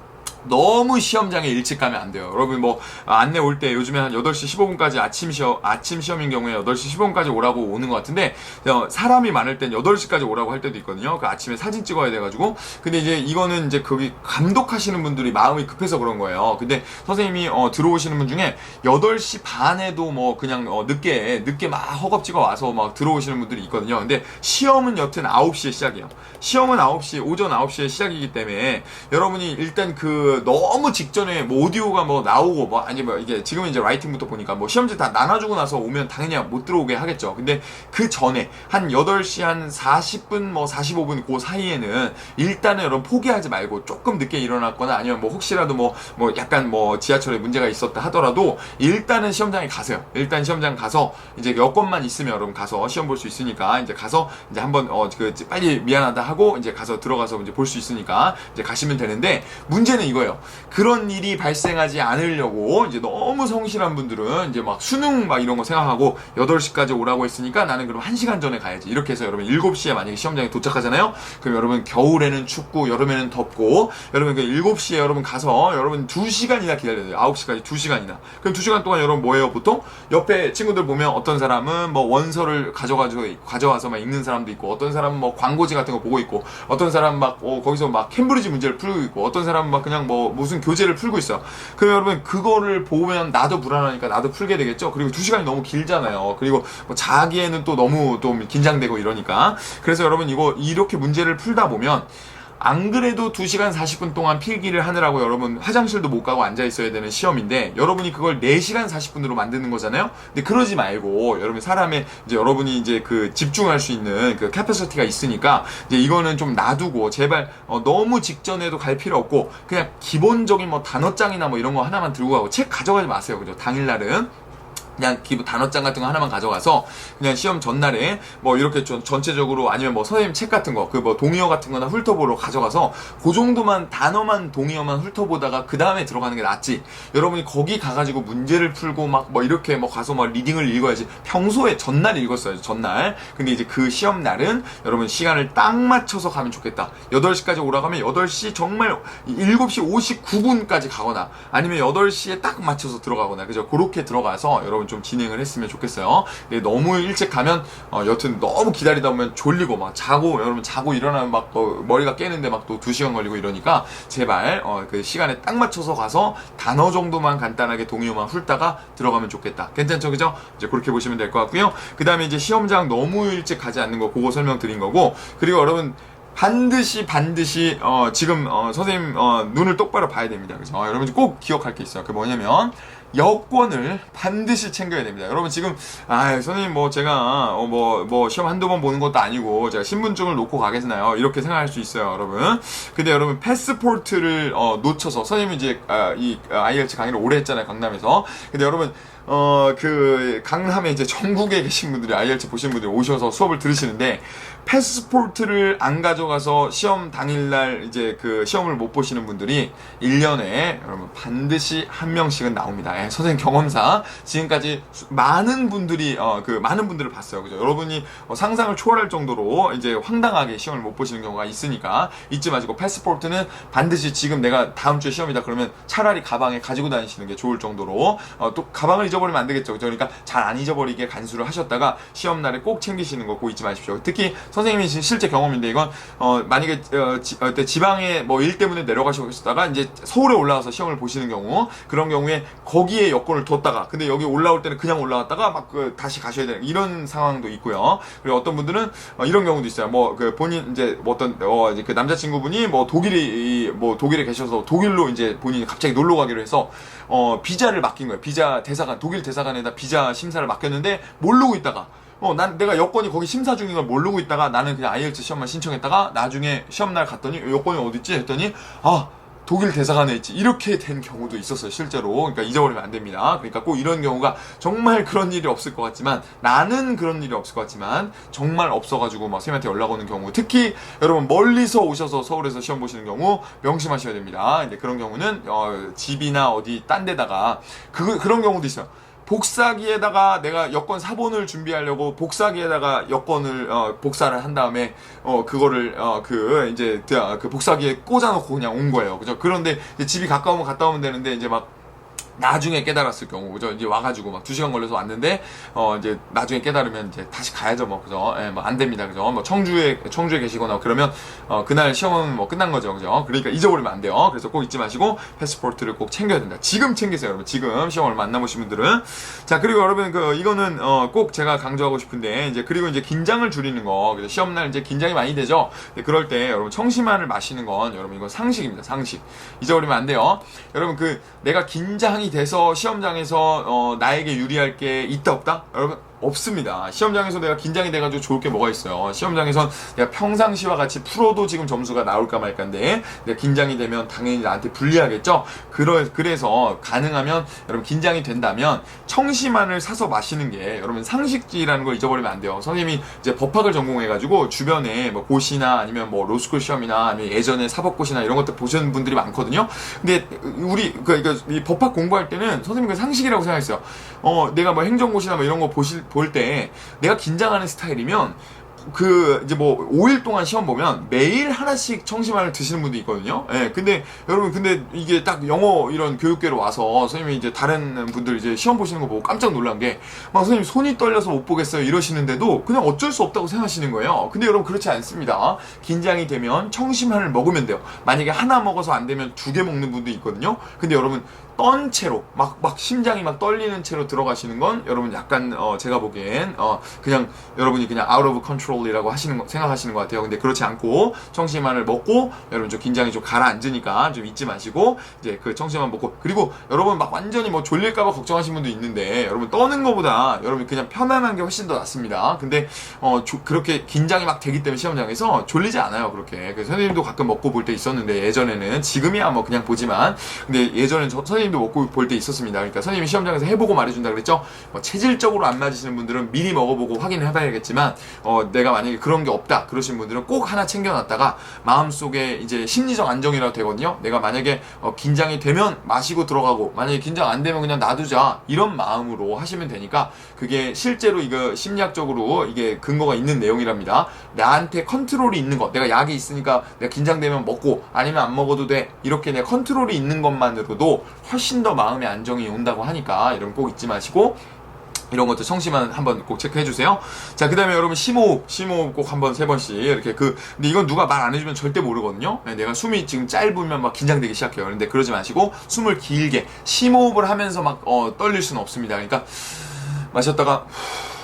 너무 시험장에 일찍 가면 안 돼요. 여러분 뭐 안내 올 때 요즘에 한 8시 15분까지 아침 시험인 경우에 8시 15분까지 오라고 오는 것 같은데, 사람이 많을 땐 8시까지 오라고 할 때도 있거든요. 그 아침에 사진 찍어야 돼가지고. 근데 이제 이거는 이제 거기 감독하시는 분들이 마음이 급해서 그런 거예요. 근데 선생님이 들어오시는 분 중에 8시 반에도 뭐 그냥 늦게 막 허겁지겁 와서 막 들어오시는 분들이 있거든요. 근데 시험은 여튼 9시에 시작이에요. 시험은 오전 9시에 시작이기 때문에 여러분이 일단 너무 직전에 뭐 오디오가 뭐 나오고 뭐 아니 뭐 이게 지금은 이제 라이팅부터 보니까 뭐 시험지 다 나눠주고 나서 오면 당연히 못 들어오게 하겠죠. 근데 그 전에 한 8시 한 40분 뭐 45분 그 사이에는 일단은 여러분 포기하지 말고 조금 늦게 일어났거나 아니면 뭐 혹시라도 뭐 약간 뭐 지하철에 문제가 있었다 하더라도 일단은 시험장에 가세요. 일단 시험장 가서 이제 여건만 있으면 여러분 가서 시험 볼 수 있으니까 이제 가서 이제 한번 빨리 미안하다 하고 이제 가서 들어가서 이제 볼 수 있으니까 이제 가시면 되는데, 문제는 이거예요. 그런 일이 발생하지 않으려고 이제 너무 성실한 분들은 이제 막 수능 막 이런 거 생각하고 8시까지 오라고 했으니까 나는 그럼 1시간 전에 가야지 이렇게 해서 여러분 7시에 만약에 시험장에 도착하잖아요. 그럼 여러분 겨울에는 춥고 여름에는 덥고 여러분 그 7시에 여러분 가서 여러분 2시간이나 기다려야 돼요. 9시까지 2시간이나. 그럼 2시간 동안 여러분 뭐예요? 보통 옆에 친구들 보면 어떤 사람은 뭐 원서를 가져와서 막 읽는 사람도 있고, 어떤 사람은 뭐 광고지 같은 거 보고 있고, 어떤 사람은 막 거기서 막 캠브리지 문제를 풀고 있고, 어떤 사람은 막 그냥 뭐 무슨 교재를 풀고 있어요. 그럼 여러분 그거를 보면 나도 불안하니까 나도 풀게 되겠죠. 그리고 2시간이 너무 길잖아요. 그리고 뭐 자기에는 또 너무 좀 긴장되고 이러니까. 그래서 여러분 이렇게 문제를 풀다 보면 안 그래도 2시간 40분 동안 필기를 하느라고 여러분 화장실도 못 가고 앉아 있어야 되는 시험인데 여러분이 그걸 4시간 40분으로 만드는 거잖아요. 근데 그러지 말고 여러분 사람의 이제 여러분이 이제 집중할 수 있는 캐패시티가 있으니까 이제 이거는 좀 놔두고 제발 너무 직전에도 갈 필요 없고 그냥 기본적인 뭐 단어장이나 뭐 이런 거 하나만 들고 가고, 책 가져가지 마세요. 그죠? 당일날은 그냥 단어장 같은 거 하나만 가져가서 그냥 시험 전날에 뭐 이렇게 전체적으로 아니면 뭐 선생님 책 같은 거 뭐 동의어 같은 거나 훑어보러 가져가서 그 정도만 단어만 동의어만 훑어보다가 그 다음에 들어가는 게 낫지. 여러분이 거기 가가지고 문제를 풀고 막 뭐 이렇게 뭐 가서 막 리딩을 읽어야지. 평소에 전날 읽었어요. 전날. 근데 이제 그 시험 날은 여러분 시간을 딱 맞춰서 가면 좋겠다. 8시까지 오라고 하면 8시 정말 7시 59분까지 가거나 아니면 8시에 딱 맞춰서 들어가거나, 그죠? 그렇게 들어가서 여러분 여러분 좀 진행을 했으면 좋겠어요. 근데 너무 일찍 가면 여튼 너무 기다리다 보면 졸리고 막 자고 여러분 자고 일어나면 막 머리가 깨는데 막 또 2시간 걸리고 이러니까 제발 그 시간에 딱 맞춰서 가서 단어 정도만 간단하게 동요만 훑다가 들어가면 좋겠다. 괜찮죠, 그죠? 이제 그렇게 보시면 될 것 같고요. 그 다음에 이제 시험장 너무 일찍 가지 않는 거 그거 설명드린 거고, 그리고 여러분 반드시 지금 선생님 눈을 똑바로 봐야 됩니다. 그죠? 여러분 꼭 기억할 게 있어요. 그 뭐냐면 여권을 반드시 챙겨야 됩니다. 여러분 지금 선생님 뭐 제가 뭐 시험 한두 번 보는 것도 아니고 제가 신분증을 놓고 가겠나요? 이렇게 생각할 수 있어요, 여러분. 근데 여러분 패스포트를 놓쳐서 선생님이 이제 이 IELTS 강의를 오래 했잖아요, 강남에서. 근데 여러분 그 강남에 이제 전국에 계신 분들이 IELTS 보신 분들이 오셔서 수업을 들으시는데 패스포트를 안 가져가서 시험 당일날 이제 그 시험을 못 보시는 분들이 1년에 여러분 반드시 한 명씩은 나옵니다. 선생님 경험상 지금까지 많은 분들이 많은 분들을 봤어요. 그죠? 여러분이 상상을 초월할 정도로 이제 황당하게 시험을 못 보시는 경우가 있으니까 잊지 마시고 패스포트는 반드시 지금 내가 다음 주에 시험이다 그러면 차라리 가방에 가지고 다니시는 게 좋을 정도로 또 가방을 잊어버리면 안 되겠죠. 그러니까 잘 안 잊어버리게 간수를 하셨다가 시험날에 꼭 챙기시는 거 꼭 잊지 마십시오. 특히 선생님이 실제 경험인데 이건 만약에 지방에 뭐 일 때문에 내려가시고 있다가 이제 서울에 올라와서 시험을 보시는 경우, 그런 경우에 거기에 여권을 뒀다가 근데 여기 올라올 때는 그냥 올라왔다가 막 다시 가셔야 되는 이런 상황도 있고요. 그리고 어떤 분들은 이런 경우도 있어요. 뭐 그 본인 이제 뭐 어떤 이제 그 남자친구분이 뭐 독일에 계셔서 독일로 이제 본인이 갑자기 놀러 가기로 해서 비자를 맡긴 거예요. 비자 대사관, 독일 대사관에다 비자 심사를 맡겼는데 모르고 있다가 내가 여권이 거기 심사 중인 걸 모르고 있다가 나는 그냥 IELTS 시험만 신청했다가 나중에 시험날 갔더니 여권이 어딨지 했더니 독일 대사관에 있지, 이렇게 된 경우도 있었어요, 실제로. 그러니까 잊어버리면 안 됩니다. 그러니까 꼭 이런 경우가 정말 그런 일이 없을 것 같지만, 나는 그런 일이 없을 것 같지만 정말 없어가지고 막 선생님한테 연락 오는 경우, 특히 여러분 멀리서 오셔서 서울에서 시험 보시는 경우 명심하셔야 됩니다. 근데 그런 경우는 집이나 어디 딴 데다가 그런 경우도 있어요. 복사기에다가 내가 여권 사본을 준비하려고 복사기에다가 여권을 복사를 한 다음에 그거를 그 복사기에 꽂아놓고 그냥 온 거예요. 그죠? 그런데 이제 집이 가까우면 갔다 오면 되는데 이제 막 나중에 깨달았을 경우, 그죠? 이제 와가지고 막 2시간 걸려서 왔는데, 이제 나중에 깨달으면 이제 다시 가야죠, 뭐, 그죠? 뭐 안 됩니다, 그죠? 뭐 청주에 계시거나 그러면, 그날 시험은 뭐 끝난 거죠, 그죠? 그러니까 잊어버리면 안 돼요. 그래서 꼭 잊지 마시고, 패스포트를 꼭 챙겨야 된다. 지금 챙기세요, 여러분. 지금 시험 얼마 안 남으신 분들은. 자, 그리고 여러분, 이거는, 꼭 제가 강조하고 싶은데, 그리고 이제 긴장을 줄이는 거, 그죠? 시험날 이제 긴장이 많이 되죠? 그럴 때, 여러분, 청심환을 마시는 건, 여러분, 이건 상식입니다, 상식. 잊어버리면 안 돼요. 여러분, 내가 긴장이 돼서 시험장에서 나에게 유리할 게 있다 없다? 여러분 없습니다. 시험장에서 내가 긴장이 돼가지고 좋을 게 뭐가 있어요. 시험장에선 내가 평상시와 같이 풀어도 지금 점수가 나올까 말까인데 내가 긴장이 되면 당연히 나한테 불리하겠죠. 그래서 가능하면 여러분 긴장이 된다면 청심환을 사서 마시는 게 여러분 상식지라는 걸 잊어버리면 안 돼요. 선생님이 이제 법학을 전공해가지고 주변에 뭐 고시나 아니면 뭐 로스쿨 시험이나 아니면 예전에 사법고시나 이런 것들 보시는 분들이 많거든요. 근데 우리 이 법학 공부할 때는 선생님이 그 상식이라고 생각했어요. 내가 뭐 행정고시나 뭐 이런 거 볼 때 내가 긴장하는 스타일이면 이제 뭐 5일 동안 시험 보면 매일 하나씩 청심환을 드시는 분도 있거든요. 근데 여러분 이게 딱 영어 이런 교육계로 와서 선생님이 이제 다른 분들 이제 시험 보시는 거 보고 깜짝 놀란 게 막 선생님 손이 떨려서 못 보겠어요 이러시는데도 그냥 어쩔 수 없다고 생각하시는 거예요. 근데 여러분 그렇지 않습니다. 긴장이 되면 청심환을 먹으면 돼요. 만약에 하나 먹어서 안 되면 2개 먹는 분도 있거든요. 근데 여러분 떤 채로 막 심장이 막 떨리는 채로 들어가시는 건 여러분 약간 제가 보기엔 그냥 여러분이 그냥 out of control이라고 생각하시는 것 같아요. 근데 그렇지 않고 청심환을 먹고 여러분 좀 긴장이 좀 가라앉으니까 좀 잊지 마시고 이제 그 청심환 먹고, 그리고 여러분 막 완전히 뭐 졸릴까봐 걱정하시는 분도 있는데 여러분 떠는 거보다 여러분 그냥 편안한 게 훨씬 더 낫습니다. 근데 그렇게 긴장이 막 되기 때문에 시험장에서 졸리지 않아요. 그렇게 그래서 선생님도 가끔 먹고 볼 때 있었는데 예전에는, 지금이야 뭐 그냥 보지만 근데 예전에는 선생님도 먹고 볼 때 있었습니다. 그러니까 선생님이 시험장에서 해보고 말해준다 그랬죠. 체질적으로 안 맞으시는 분들은 미리 먹어보고 확인을 해봐야겠지만 내가 만약에 그런 게 없다 그러신 분들은 꼭 하나 챙겨놨다가 마음속에 이제 심리적 안정이라도 되거든요. 내가 만약에 긴장이 되면 마시고 들어가고 만약에 긴장 안 되면 그냥 놔두자 이런 마음으로 하시면 되니까 그게 실제로 이거 심리학적으로 이게 근거가 있는 내용이랍니다. 나한테 컨트롤이 있는 것, 내가 약이 있으니까 내가 긴장되면 먹고 아니면 안 먹어도 돼 이렇게 내 컨트롤이 있는 것만으로도 훨씬 더 마음의 안정이 온다고 하니까 여러분 꼭 잊지 마시고 이런 것도 청심환 한번 꼭 체크해 주세요. 자, 그 다음에 여러분 심호흡 꼭 한번 3번씩 이렇게 근데 이건 누가 말 안 해주면 절대 모르거든요. 내가 숨이 지금 짧으면 막 긴장되기 시작해요. 그런데 그러지 마시고 숨을 길게 심호흡을 하면서 막 떨릴 수는 없습니다. 그러니까 마셨다가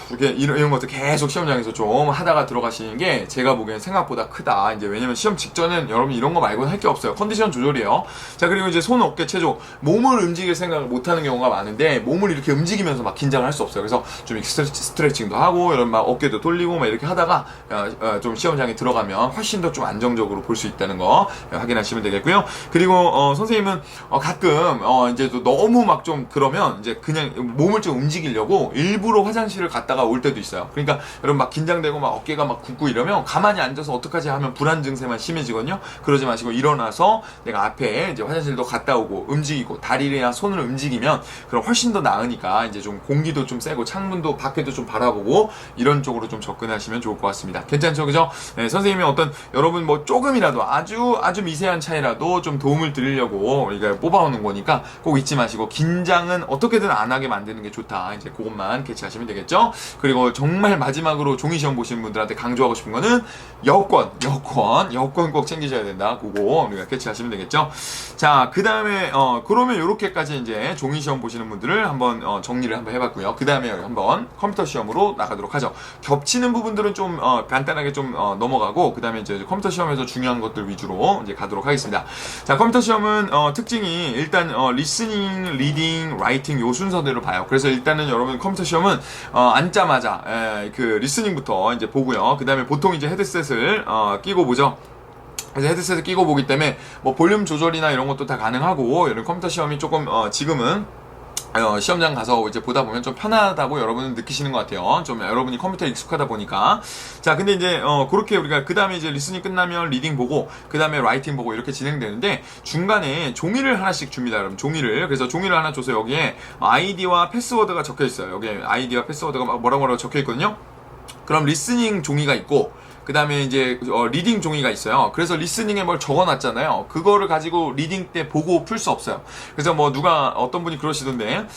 이렇게 이런 것도 계속 시험장에서 좀 하다가 들어가시는 게 제가 보기엔 생각보다 크다. 이제 왜냐면 시험 직전엔 여러분 이런 거 말고는 할 게 없어요. 컨디션 조절이에요. 자, 그리고 이제 손, 어깨, 체조, 몸을 움직일 생각을 못 하는 경우가 많은데 몸을 이렇게 움직이면서 막 긴장을 할 수 없어요. 그래서 좀 스트레칭도 하고 이런 막 어깨도 돌리고 막 이렇게 하다가 좀 시험장에 들어가면 훨씬 더 좀 안정적으로 볼 수 있다는 거 확인하시면 되겠고요. 그리고 선생님은 가끔 이제 또 너무 막 좀 그러면 이제 그냥 몸을 좀 움직이려고 일부러 화장실을 갔다가 올 때도 있어요. 그러니까 여러분 막 긴장되고 막 어깨가 막 굽고 이러면 가만히 앉아서 어떡하지 하면 불안 증세만 심해지거든요. 그러지 마시고 일어나서 내가 앞에 이제 화장실도 갔다 오고 움직이고 다리나 손을 움직이면 그럼 훨씬 더 나으니까 이제 좀 공기도 좀 쐬고 창문도 밖에도 좀 바라보고 이런 쪽으로 좀 접근하시면 좋을 것 같습니다. 괜찮죠, 그죠? 네, 선생님이 어떤 여러분 뭐 조금이라도 아주 미세한 차이라도 좀 도움을 드리려고 우리가 뽑아오는 거니까 꼭 잊지 마시고 긴장은 어떻게든 안 하게 만드는 게 좋다. 이제 그것만 캐치하시면 되겠죠? 그리고 정말 마지막으로 종이시험 보시는 분들한테 강조하고 싶은 거는 여권 꼭 챙기셔야 된다. 그거 우리가 캐치하시면 되겠죠. 자, 그 다음에 그러면 요렇게까지 이제 종이시험 보시는 분들을 한번 정리를 한번 해봤고요. 그 다음에 한번 컴퓨터 시험으로 나가도록 하죠. 겹치는 부분들은 좀 간단하게 좀 넘어가고 그 다음에 이제 컴퓨터 시험에서 중요한 것들 위주로 이제 가도록 하겠습니다. 자, 컴퓨터 시험은 특징이 일단 리스닝, 리딩, 라이팅 요 순서대로 봐요. 그래서 일단은 여러분 컴퓨터 시험은 앉자마자 그 리스닝부터 이제 보고요. 그 다음에 보통 이제 헤드셋을 끼고 보죠. 그래서 헤드셋을 끼고 보기 때문에 뭐 볼륨 조절이나 이런 것도 다 가능하고 이런 컴퓨터 시험이 조금 지금은 시험장 가서 이제 보다 보면 좀 편하다고 여러분은 느끼시는 것 같아요. 좀 여러분이 컴퓨터에 익숙하다 보니까. 자, 근데 이제 그렇게 우리가 그 다음에 이제 리스닝 끝나면 리딩 보고 그 다음에 라이팅 보고 이렇게 진행되는데 중간에 종이를 하나씩 줍니다, 여러분. 종이를. 그래서 종이를 하나 줘서 여기에 아이디와 패스워드가 적혀 있어요. 여기에 아이디와 패스워드가 막 뭐라고 적혀 있거든요. 그럼 리스닝 종이가 있고 그 다음에 이제 리딩 종이가 있어요. 그래서 리스닝에 뭘 적어놨잖아요. 그거를 가지고 리딩 때 보고 풀 수 없어요. 그래서 뭐 누가 어떤 분이 그러시던데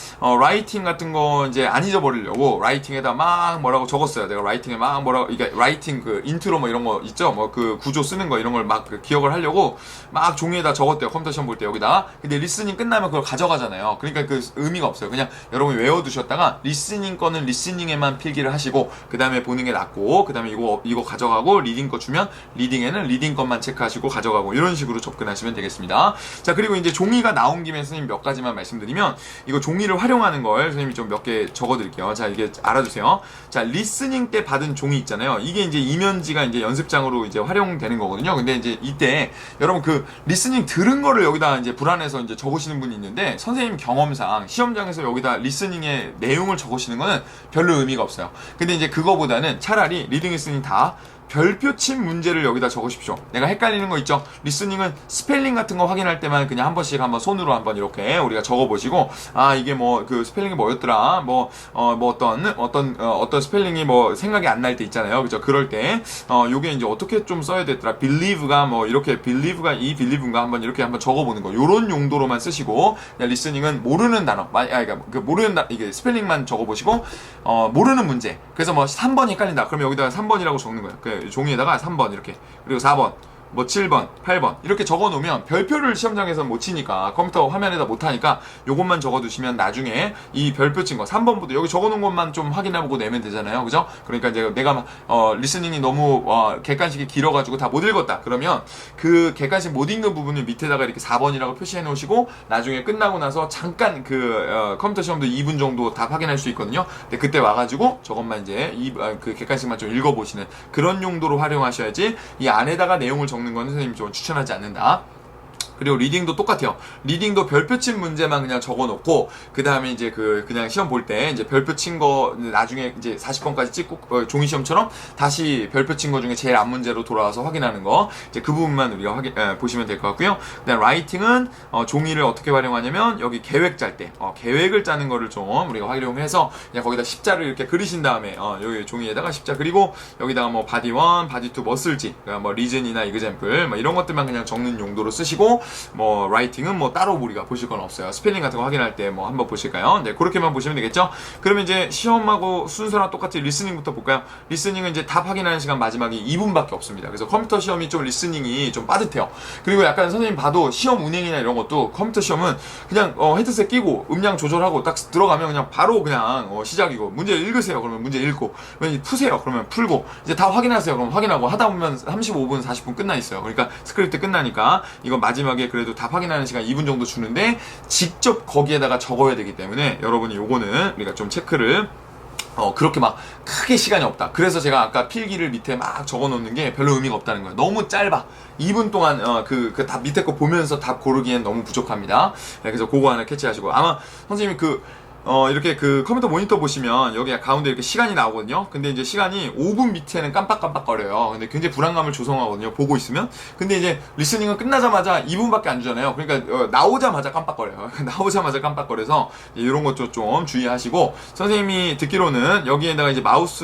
라이팅 같은 거 이제 안 잊어버리려고 라이팅에다 막 뭐라고 적었어요. 내가 라이팅에 막 뭐라고 이게 라이팅 그 인트로 뭐 이런 거 있죠. 뭐 그 구조 쓰는 거 이런 걸 막 그 기억을 하려고 막 종이에다 적었대요. 컴퓨터 시험 볼 때 여기다. 근데 리스닝 끝나면 그걸 가져가잖아요. 그러니까 그 의미가 없어요. 그냥 여러분이 외워두셨다가 리스닝 거는 리스닝에만 필기를 하시고 그 다음에 보는 게 낫고 그 다음에 이거 가져가고 리딩 거 주면 리딩에는 리딩 것만 체크하시고 가져가고 이런 식으로 접근하시면 되겠습니다. 자, 그리고 이제 종이가 나온 김에 선생님 몇 가지만 말씀드리면 이거 종이를 활용하는 걸 선생님이 좀 몇 개 적어드릴게요. 자, 이게 알아두세요. 자, 리스닝 때 받은 종이 있잖아요. 이게 이제 이면지가 이제 연습장으로 이제 활용되는 거거든요. 근데 이제 이때 여러분 그 리스닝 들은 거를 여기다 이제 불안해서 이제 적으시는 분이 있는데 선생님 경험상 시험장에서 여기다 리스닝의 내용을 적으시는 거는 별로 의미가 없어요. 근데 이제 그거보다는 차라리 리딩 리스닝 다 별표친 문제를 여기다 적으십시오. 내가 헷갈리는 거 있죠? 리스닝은 스펠링 같은 거 확인할 때만 그냥 한 번씩 한번 손으로 한번 이렇게 우리가 적어보시고, 아, 이게 뭐, 그 스펠링이 뭐였더라? 어떤 스펠링이 뭐 생각이 안 날 때 있잖아요. 그죠? 그럴 때, 요게 이제 어떻게 좀 써야 됐더라? believe가 뭐 이렇게, believe가 이 believe인가 한번 이렇게 한번 적어보는 거. 요런 용도로만 쓰시고, 그냥 리스닝은 모르는 단어, 그러니까 그 모르는 이게 스펠링만 적어보시고, 모르는 문제. 그래서 뭐 3번 헷갈린다. 그럼 여기다가 3번이라고 적는 거예요. 그 종이에다가 3번 이렇게, 그리고 4번, 뭐 7번, 8번 이렇게 적어놓으면 별표를 시험장에서 못 치니까 컴퓨터 화면에다 못하니까 요것만 적어두시면 나중에 이 별표 친 거 3번부터 여기 적어놓은 것만 좀 확인해보고 내면 되잖아요. 그죠? 그러니까 이제 내가 리스닝이 너무 객관식이 길어가지고 다 못 읽었다 그러면 그 객관식 못 읽는 부분을 밑에다가 이렇게 4번이라고 표시해 놓으시고 나중에 끝나고 나서 잠깐 그 컴퓨터 시험도 2분 정도 다 확인할 수 있거든요. 근데 그때 와가지고 저것만 이제 그 객관식만 좀 읽어보시는 그런 용도로 활용하셔야지 이 안에다가 내용을 적는 건 선생님이 좀 추천하지 않는다. 그리고 리딩도 똑같아요. 리딩도 별표 친 문제만 그냥 적어놓고 그 다음에 이제 그냥 시험 볼 때 이제 별표 친 거 나중에 이제 40번까지 찍고 종이 시험처럼 다시 별표 친 거 중에 제일 앞 문제로 돌아와서 확인하는 거 이제 그 부분만 우리가 보시면 될 것 같고요. 그다음 라이팅은 종이를 어떻게 활용하냐면 여기 계획 짤 때 계획을 짜는 거를 좀 우리가 활용해서 그냥 거기다 십자를 이렇게 그리신 다음에 여기 종이에다가 십자 그리고 여기다가 뭐 바디 1, 바디 2 머슬지 그러니까 뭐 리즌이나 이그젬플 뭐 이런 것들만 그냥 적는 용도로 쓰시고 뭐 라이팅은 뭐 따로 우리가 보실 건 없어요. 스펠링 같은 거 확인할 때 뭐 한번 보실까요? 네, 그렇게만 보시면 되겠죠. 그러면 이제 시험하고 순서랑 똑같이 리스닝부터 볼까요? 리스닝은 이제 답 확인하는 시간 마지막이 2분밖에 없습니다. 그래서 컴퓨터 시험이 좀 리스닝이 좀 빠듯해요. 그리고 약간 선생님 봐도 시험 운행이나 이런 것도 컴퓨터 시험은 그냥 헤드셋 끼고 음량 조절하고 딱 들어가면 그냥 바로 그냥 시작이고, 문제 읽으세요 그러면 문제 읽고, 푸세요 그러면 풀고, 이제 다 확인하세요 그러면 확인하고, 하다 보면 35분 40분 끝나 있어요. 그러니까 스크립트 끝나니까 이거 마지막에 그래도 답 확인하는 시간 2분 정도 주는데 직접 거기에다가 적어야 되기 때문에 여러분이 요거는 우리가 좀 체크를 그렇게 막 크게 시간이 없다. 그래서 제가 아까 필기를 밑에 막 적어 놓는 게 별로 의미가 없다는 거예요. 너무 짧아. 2분 동안 그 답 밑에 거 보면서 답 고르기엔 너무 부족합니다. 네, 그래서 그거 하나 캐치하시고, 아마 선생님이 이렇게 그 컴퓨터 모니터 보시면 여기 가운데 이렇게 시간이 나오거든요. 근데 이제 시간이 5분 밑에는 깜빡깜빡거려요. 근데 굉장히 불안감을 조성하거든요. 보고 있으면. 근데 이제 리스닝은 끝나자마자 2분밖에 안 주잖아요. 그러니까 나오자마자 깜빡거려요. 나오자마자 깜빡거려서 이런 것도 좀 주의하시고, 선생님이 듣기로는 여기에다가 이제 마우스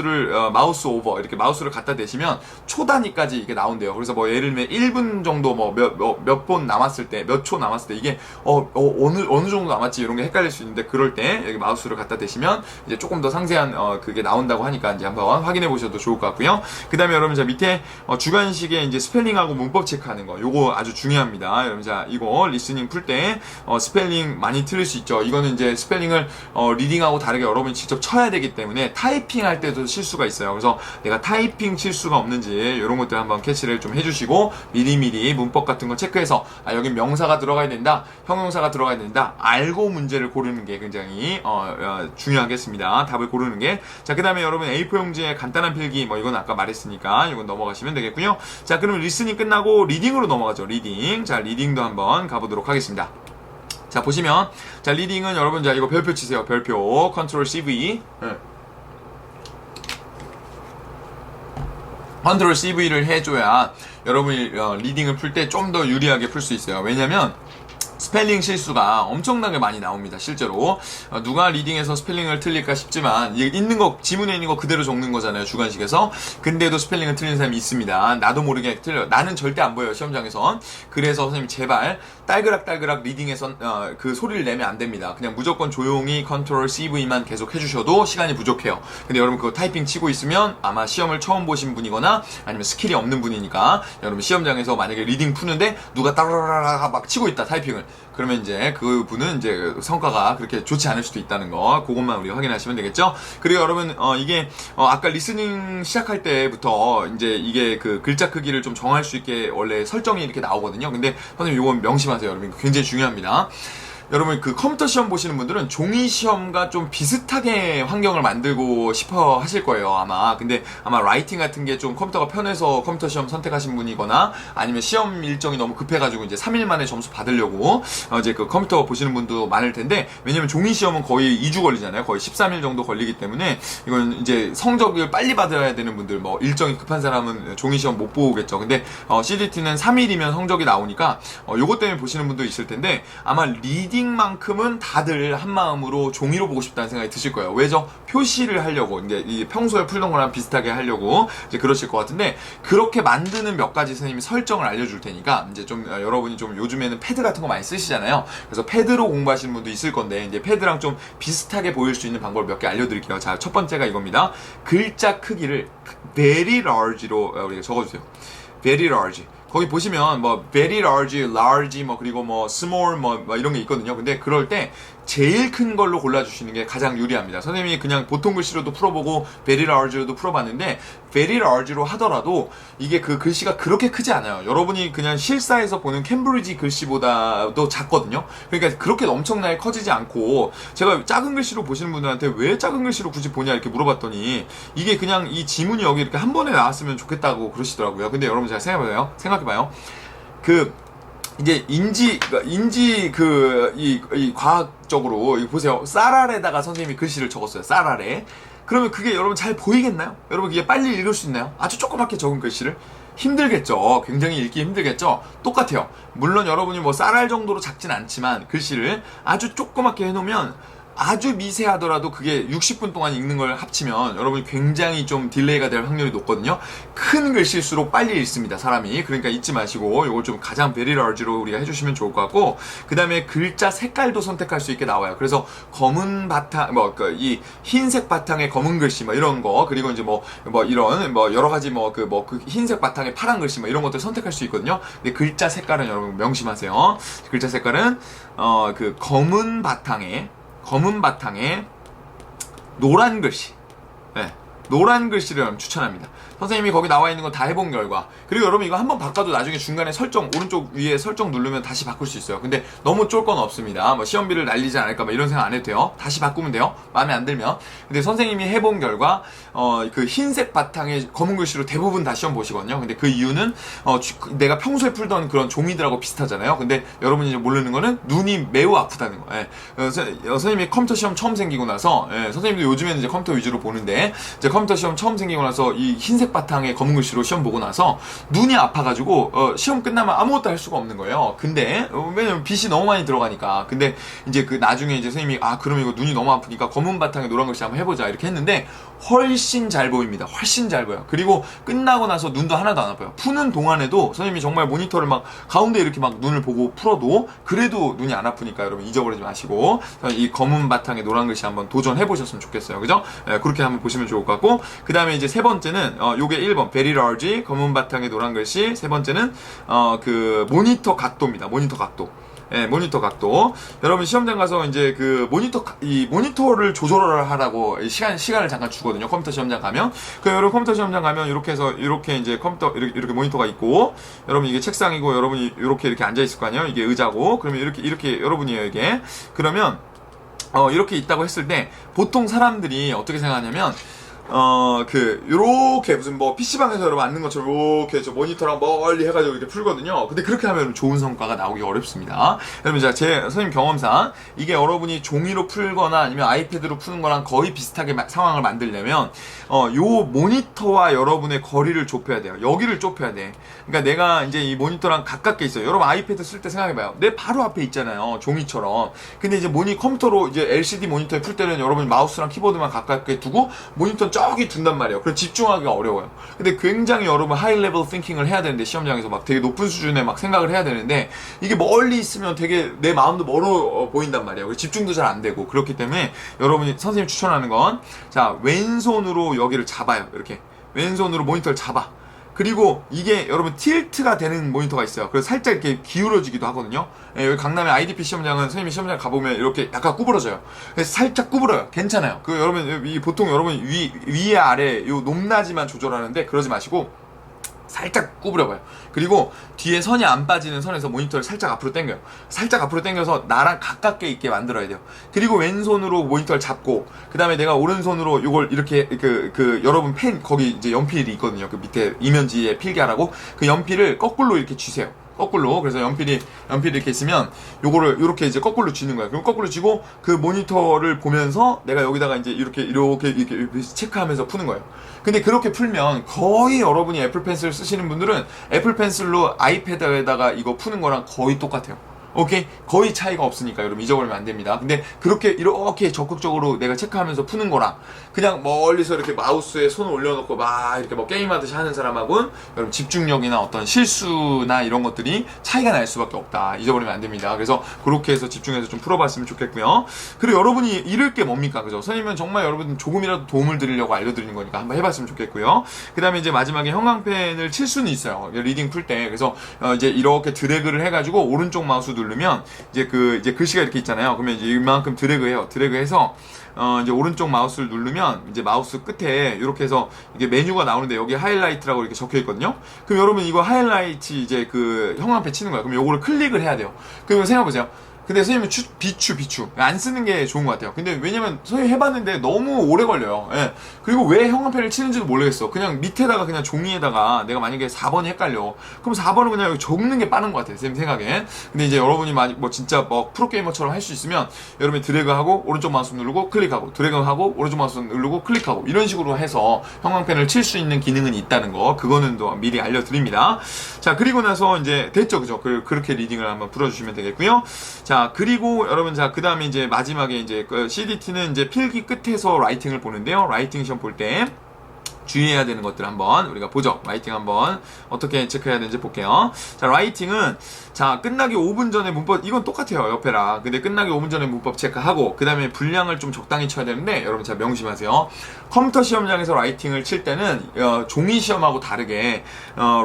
오버 이렇게 마우스를 갖다 대시면 초 단위까지 이게 나온대요. 그래서 뭐 예를 들면 1분 정도 뭐 몇 번 남았을 때, 몇 초 남았을 때 이게 어느 정도 남았지 이런 게 헷갈릴 수 있는데, 그럴 때 여기 마우스를 갖다 대시면 이제 조금 더 상세한 그게 나온다고 하니까 이제 한번 확인해 보셔도 좋을 것 같고요. 그 다음에 여러분, 자 밑에 주관식에 이제 스펠링하고 문법 체크하는 거, 요거 아주 중요합니다. 여러분, 자 이거 리스닝 풀 때 스펠링 많이 틀릴 수 있죠. 이거는 이제 스펠링을 리딩하고 다르게 여러분이 직접 쳐야 되기 때문에 타이핑 할 때도 실수가 있어요. 그래서 내가 타이핑 실수가 없는지 이런 것들 한번 캐치를 좀 해주시고, 미리미리 문법 같은 거 체크해서 여기 명사가 들어가야 된다, 형용사가 들어가야 된다 알고 문제를 고르는 게 굉장히 중요하겠습니다. 답을 고르는 게. 자, 그 다음에 여러분 A4 용지에 간단한 필기, 뭐 이건 아까 말했으니까 이건 넘어가시면 되겠고요. 자, 그러면 리스닝 끝나고 리딩으로 넘어가죠. 리딩. 자, 리딩도 한번 가보도록 하겠습니다. 자, 보시면, 자, 리딩은 여러분, 자, 이거 별표 치세요. 별표. 컨트롤 CV. 컨트롤 CV를 해줘야 여러분이 리딩을 풀 때 좀 더 유리하게 풀 수 있어요. 왜냐면 스펠링 실수가 엄청나게 많이 나옵니다. 실제로 누가 리딩에서 스펠링을 틀릴까 싶지만, 있는 거, 지문에 있는 거 그대로 적는 거잖아요, 주관식에서. 근데도 스펠링을 틀리는 사람이 있습니다. 나도 모르게 틀려요. 나는 절대 안 보여요, 시험장에선. 그래서 선생님 제발 딸그락 리딩에선 그 소리를 내면 안 됩니다. 그냥 무조건 조용히 컨트롤 CV만 계속 해주셔도 시간이 부족해요. 근데 여러분 그거 타이핑 치고 있으면 아마 시험을 처음 보신 분이거나 아니면 스킬이 없는 분이니까, 여러분 시험장에서 만약에 리딩 푸는데 누가 따라라라 막 치고 있다, 타이핑을, 그러면 이제 그 분은 이제 성과가 그렇게 좋지 않을 수도 있다는 거, 그것만 우리가 확인하시면 되겠죠. 그리고 여러분 이게 아까 리스닝 시작할 때부터 이제 이게 그 글자 크기를 좀 정할 수 있게 원래 설정이 이렇게 나오거든요. 근데 선생님 이건 명심하세요, 여러분. 굉장히 중요합니다. 여러분 그 컴퓨터 시험 보시는 분들은 종이 시험과 좀 비슷하게 환경을 만들고 싶어 하실 거예요, 아마. 근데 아마 라이팅 같은 게 좀 컴퓨터가 편해서 컴퓨터 시험 선택하신 분이거나, 아니면 시험 일정이 너무 급해가지고 이제 3일 만에 점수 받으려고 이제 그 컴퓨터 보시는 분도 많을 텐데, 왜냐면 종이 시험은 거의 2주 걸리잖아요. 거의 13일 정도 걸리기 때문에 이건 이제 성적을 빨리 받아야 되는 분들, 뭐 일정이 급한 사람은 종이 시험 못 보겠죠. 근데 CDT는 3일이면 성적이 나오니까 요것 때문에 보시는 분도 있을 텐데, 아마 리딩만큼은 다들 한마음으로 종이로 보고 싶다는 생각이 드실 거예요. 왜죠? 표시를 하려고, 이제 이 평소에 풀던 거랑 비슷하게 하려고 이제 그러실 것 같은데, 그렇게 만드는 몇 가지 선생님이 설정을 알려줄 테니까, 이제 좀 여러분이 좀 요즘에는 패드 같은 거 많이 쓰시잖아요. 그래서 패드로 공부하시는 분도 있을 건데, 이제 패드랑 좀 비슷하게 보일 수 있는 방법을 몇 개 알려드릴게요. 자, 첫 번째가 이겁니다. 글자 크기를 very large로 우리가 적어주세요. very large. 거기 보시면 뭐 very large, large 뭐 그리고 뭐 small 뭐 이런 게 있거든요. 근데 그럴 때 제일 큰 걸로 골라주시는 게 가장 유리합니다. 선생님이 그냥 보통 글씨로도 풀어보고 very large로도 풀어봤는데, very large로 하더라도 이게 그 글씨가 그렇게 크지 않아요. 여러분이 그냥 실사에서 보는 캠브리지 글씨보다도 작거든요. 그러니까 그렇게 엄청나게 커지지 않고, 제가 작은 글씨로 보시는 분들한테 왜 작은 글씨로 굳이 보냐 이렇게 물어봤더니, 이게 그냥 이 지문이 여기 이렇게 한 번에 나왔으면 좋겠다고 그러시더라고요. 근데 여러분 잘 생각해봐요. 이제 이 과학적으로, 보세요. 쌀알에다가 선생님이 글씨를 적었어요. 쌀알에. 그러면 그게 여러분 잘 보이겠나요? 여러분 그게 빨리 읽을 수 있나요? 아주 조그맣게 적은 글씨를? 힘들겠죠. 굉장히 읽기 힘들겠죠. 똑같아요. 물론 여러분이 뭐 쌀알 정도로 작진 않지만 글씨를 아주 조그맣게 해놓으면 아주 미세하더라도 그게 60분 동안 읽는 걸 합치면 여러분이 굉장히 좀 딜레이가 될 확률이 높거든요. 큰 글씨일수록 빨리 읽습니다, 사람이. 그러니까 잊지 마시고 이걸 좀 가장 베리 라지로 우리가 해주시면 좋을 것 같고, 그 다음에 글자 색깔도 선택할 수 있게 나와요. 그래서 검은 바탕, 이 흰색 바탕에 검은 글씨 이런 거, 그리고 이제 이런 여러 가지 그 흰색 바탕에 파란 글씨 이런 것들 선택할 수 있거든요. 근데 글자 색깔은 여러분 명심하세요. 글자 색깔은 그 검은 바탕에 노란 글씨, 네, 노란 글씨를 여러분 추천합니다. 선생님이 거기 나와 있는 거 다 해본 결과, 그리고 여러분 이거 한번 바꿔도 나중에 중간에 설정, 오른쪽 위에 설정 누르면 다시 바꿀 수 있어요. 근데 너무 쫄 건 없습니다. 시험비를 날리지 않을까 이런 생각 안 해도 돼요. 다시 바꾸면 돼요, 마음에 안 들면. 근데 선생님이 해본 결과 그 흰색 바탕에 검은 글씨로 대부분 다 시험 보시거든요. 근데 그 이유는 내가 평소에 풀던 그런 종이들하고 비슷하잖아요. 근데 여러분이 이제 모르는 거는 눈이 매우 아프다는 거. 예. 선생님이 컴퓨터 시험 처음 생기고 나서, 선생님도 요즘에는 이제 컴퓨터 위주로 보는데, 이제 컴퓨터 시험 처음 생기고 나서 이 흰색 바탕에 검은 글씨로 시험 보고 나서 눈이 아파가지고 시험 끝나면 아무것도 할 수가 없는 거예요. 근데 왜냐면 빛이 너무 많이 들어가니까. 근데 이제 그 나중에 이제 선생님이 그럼 이거 눈이 너무 아프니까 검은 바탕에 노란 글씨 한번 해보자 이렇게 했는데 훨씬 잘 보입니다. 훨씬 잘 보여요. 그리고 끝나고 나서 눈도 하나도 안 아파요. 푸는 동안에도 선생님이 정말 모니터를 막 가운데 이렇게 막 눈을 보고 풀어도 그래도 눈이 안 아프니까 여러분 잊어버리지 마시고 이 검은 바탕에 노란 글씨 한번 도전해 보셨으면 좋겠어요. 그죠? 그렇게 한번 보시면 좋을 것 같고, 그 다음에 이제 세 번째는 요게 1번 very large 검은 바탕에 노란 글씨, 세 번째는 그 모니터 각도입니다. 모니터 각도. 모니터 각도. 여러분 시험장 가서 이제 그 모니터를 조절을 하라고 시간을 잠깐 주거든요. 컴퓨터 시험장 가면. 여러분 컴퓨터 시험장 가면 이렇게 해서 이렇게 이제 컴퓨터 이렇게 모니터가 있고, 여러분 이게 책상이고, 여러분이 이렇게 앉아 있을 거 아니에요. 이게 의자고, 그러면 이렇게 여러분이에요, 이게. 그러면 이렇게 있다고 했을 때 보통 사람들이 어떻게 생각하냐면 요렇게 무슨 PC방에서 여러분 앉는 것처럼 요렇게 저 모니터랑 멀리 해가지고 이렇게 풀거든요. 근데 그렇게 하면 좋은 성과가 나오기 어렵습니다. 여러분, 제 선생님 경험상 이게 여러분이 종이로 풀거나 아니면 아이패드로 푸는 거랑 거의 비슷하게 상황을 만들려면, 요 모니터와 여러분의 거리를 좁혀야 돼요. 여기를 좁혀야 돼. 그러니까 내가 이제 이 모니터랑 가깝게 있어요. 여러분 아이패드 쓸 때 생각해봐요. 내 바로 앞에 있잖아요. 종이처럼. 근데 이제 컴퓨터로 이제 LCD 모니터에 풀 때는 여러분이 마우스랑 키보드만 가깝게 두고 모니터 저기 둔단 말이에요. 그럼 집중하기가 어려워요. 근데 굉장히 여러분 하이 레벨 띵킹을 해야 되는데, 시험장에서 막 되게 높은 수준의 막 생각을 해야 되는데, 이게 멀리 있으면 되게 내 마음도 멀어 보인단 말이에요. 집중도 잘 안 되고. 그렇기 때문에 여러분이 선생님이 추천하는 건, 자, 왼손으로 여기를 잡아요. 이렇게 왼손으로 모니터를 잡아. 그리고 이게 여러분 틸트가 되는 모니터가 있어요. 그래서 살짝 이렇게 기울어지기도 하거든요. 여기 강남의 IDP 시험장은 선생님이 시험장 가보면 이렇게 약간 구부러져요. 그래서 살짝 구부러요. 괜찮아요. 여러분 보통 여러분 위에 아래 요 높낮이만 조절하는데 그러지 마시고 살짝 구부려봐요. 그리고 뒤에 선이 안 빠지는 선에서 모니터를 살짝 앞으로 당겨요. 살짝 앞으로 당겨서 나랑 가깝게 있게 만들어야 돼요. 그리고 왼손으로 모니터를 잡고, 그 다음에 내가 오른손으로 요걸 이렇게 여러분 펜 거기 이제 연필이 있거든요. 그 밑에 이면지에 필기하라고 그 연필을 거꾸로 이렇게 쥐세요. 거꾸로. 그래서 연필이 이렇게 있으면 요거를 요렇게 이제 거꾸로 쥐는 거야. 그럼 거꾸로 쥐고 그 모니터를 보면서 내가 여기다가 이제 이렇게 체크하면서 푸는 거예요. 근데 그렇게 풀면 거의 여러분이 애플 펜슬 쓰시는 분들은 애플 펜슬로 아이패드에다가 이거 푸는 거랑 거의 똑같아요. 오케이? 거의 차이가 없으니까 여러분 잊어버리면 안 됩니다. 근데 그렇게 이렇게 적극적으로 내가 체크하면서 푸는 거랑 그냥 멀리서 이렇게 마우스에 손을 올려놓고 막 이렇게 게임하듯이 하는 사람하고는 여러분 집중력이나 어떤 실수나 이런 것들이 차이가 날 수밖에 없다. 잊어버리면 안 됩니다. 그래서 그렇게 해서 집중해서 좀 풀어봤으면 좋겠고요. 그리고 여러분이 잃을 게 뭡니까? 그죠? 선생님은 정말 여러분 조금이라도 도움을 드리려고 알려드리는 거니까 한번 해봤으면 좋겠고요. 그 다음에 이제 마지막에 형광펜을 칠 수는 있어요. 리딩 풀 때. 그래서 이제 이렇게 드래그를 해가지고 오른쪽 마우스 누르면 이제 글씨가 이렇게 있잖아요. 그러면 이제 이만큼 드래그해요. 드래그해서 이제 오른쪽 마우스를 누르면 이제 마우스 끝에 이렇게 해서 이게 메뉴가 나오는데 여기 하이라이트라고 이렇게 적혀 있거든요. 그럼 여러분 이거 하이라이트 이제 형광펜 치는 거야. 그럼 요거를 클릭을 해야 돼요. 그러면 생각해보세요. 근데 선생님은 비추 안 쓰는 게 좋은 것 같아요. 근데 왜냐면 선생님 해봤는데 너무 오래 걸려요. 예. 그리고 왜 형광펜을 치는지도 모르겠어. 그냥 밑에다가 그냥 종이에다가 내가 만약에 4번이 헷갈려. 그럼 4번은 그냥 여기 적는 게 빠른 것 같아요. 선생님 생각엔. 근데 이제 여러분이 진짜 프로게이머처럼 할 수 있으면 여러분이 드래그하고 오른쪽 마우스 누르고 클릭하고 드래그하고 오른쪽 마우스 누르고 클릭하고 이런 식으로 해서 형광펜을 칠 수 있는 기능은 있다는 거, 그거는 또 미리 알려드립니다. 자, 그리고 나서 이제 됐죠, 그죠? 그렇게 리딩을 한번 풀어주시면 되겠고요. 자, 자, 그리고 여러분, 자, 그 다음에 이제 마지막에 이제 그 CDT는 이제 필기 끝에서 라이팅을 보는데요. 라이팅 시험 볼 때 주의해야 되는 것들 한번 우리가 보죠. 라이팅 한번 어떻게 체크해야 되는지 볼게요. 자, 라이팅은 자, 끝나기 5분 전에 문법, 이건 똑같아요, 옆에랑. 근데 끝나기 5분 전에 문법 체크하고, 그 다음에 분량을 좀 적당히 쳐야 되는데, 여러분 잘 명심하세요. 컴퓨터 시험장에서 라이팅을 칠 때는, 종이 시험하고 다르게,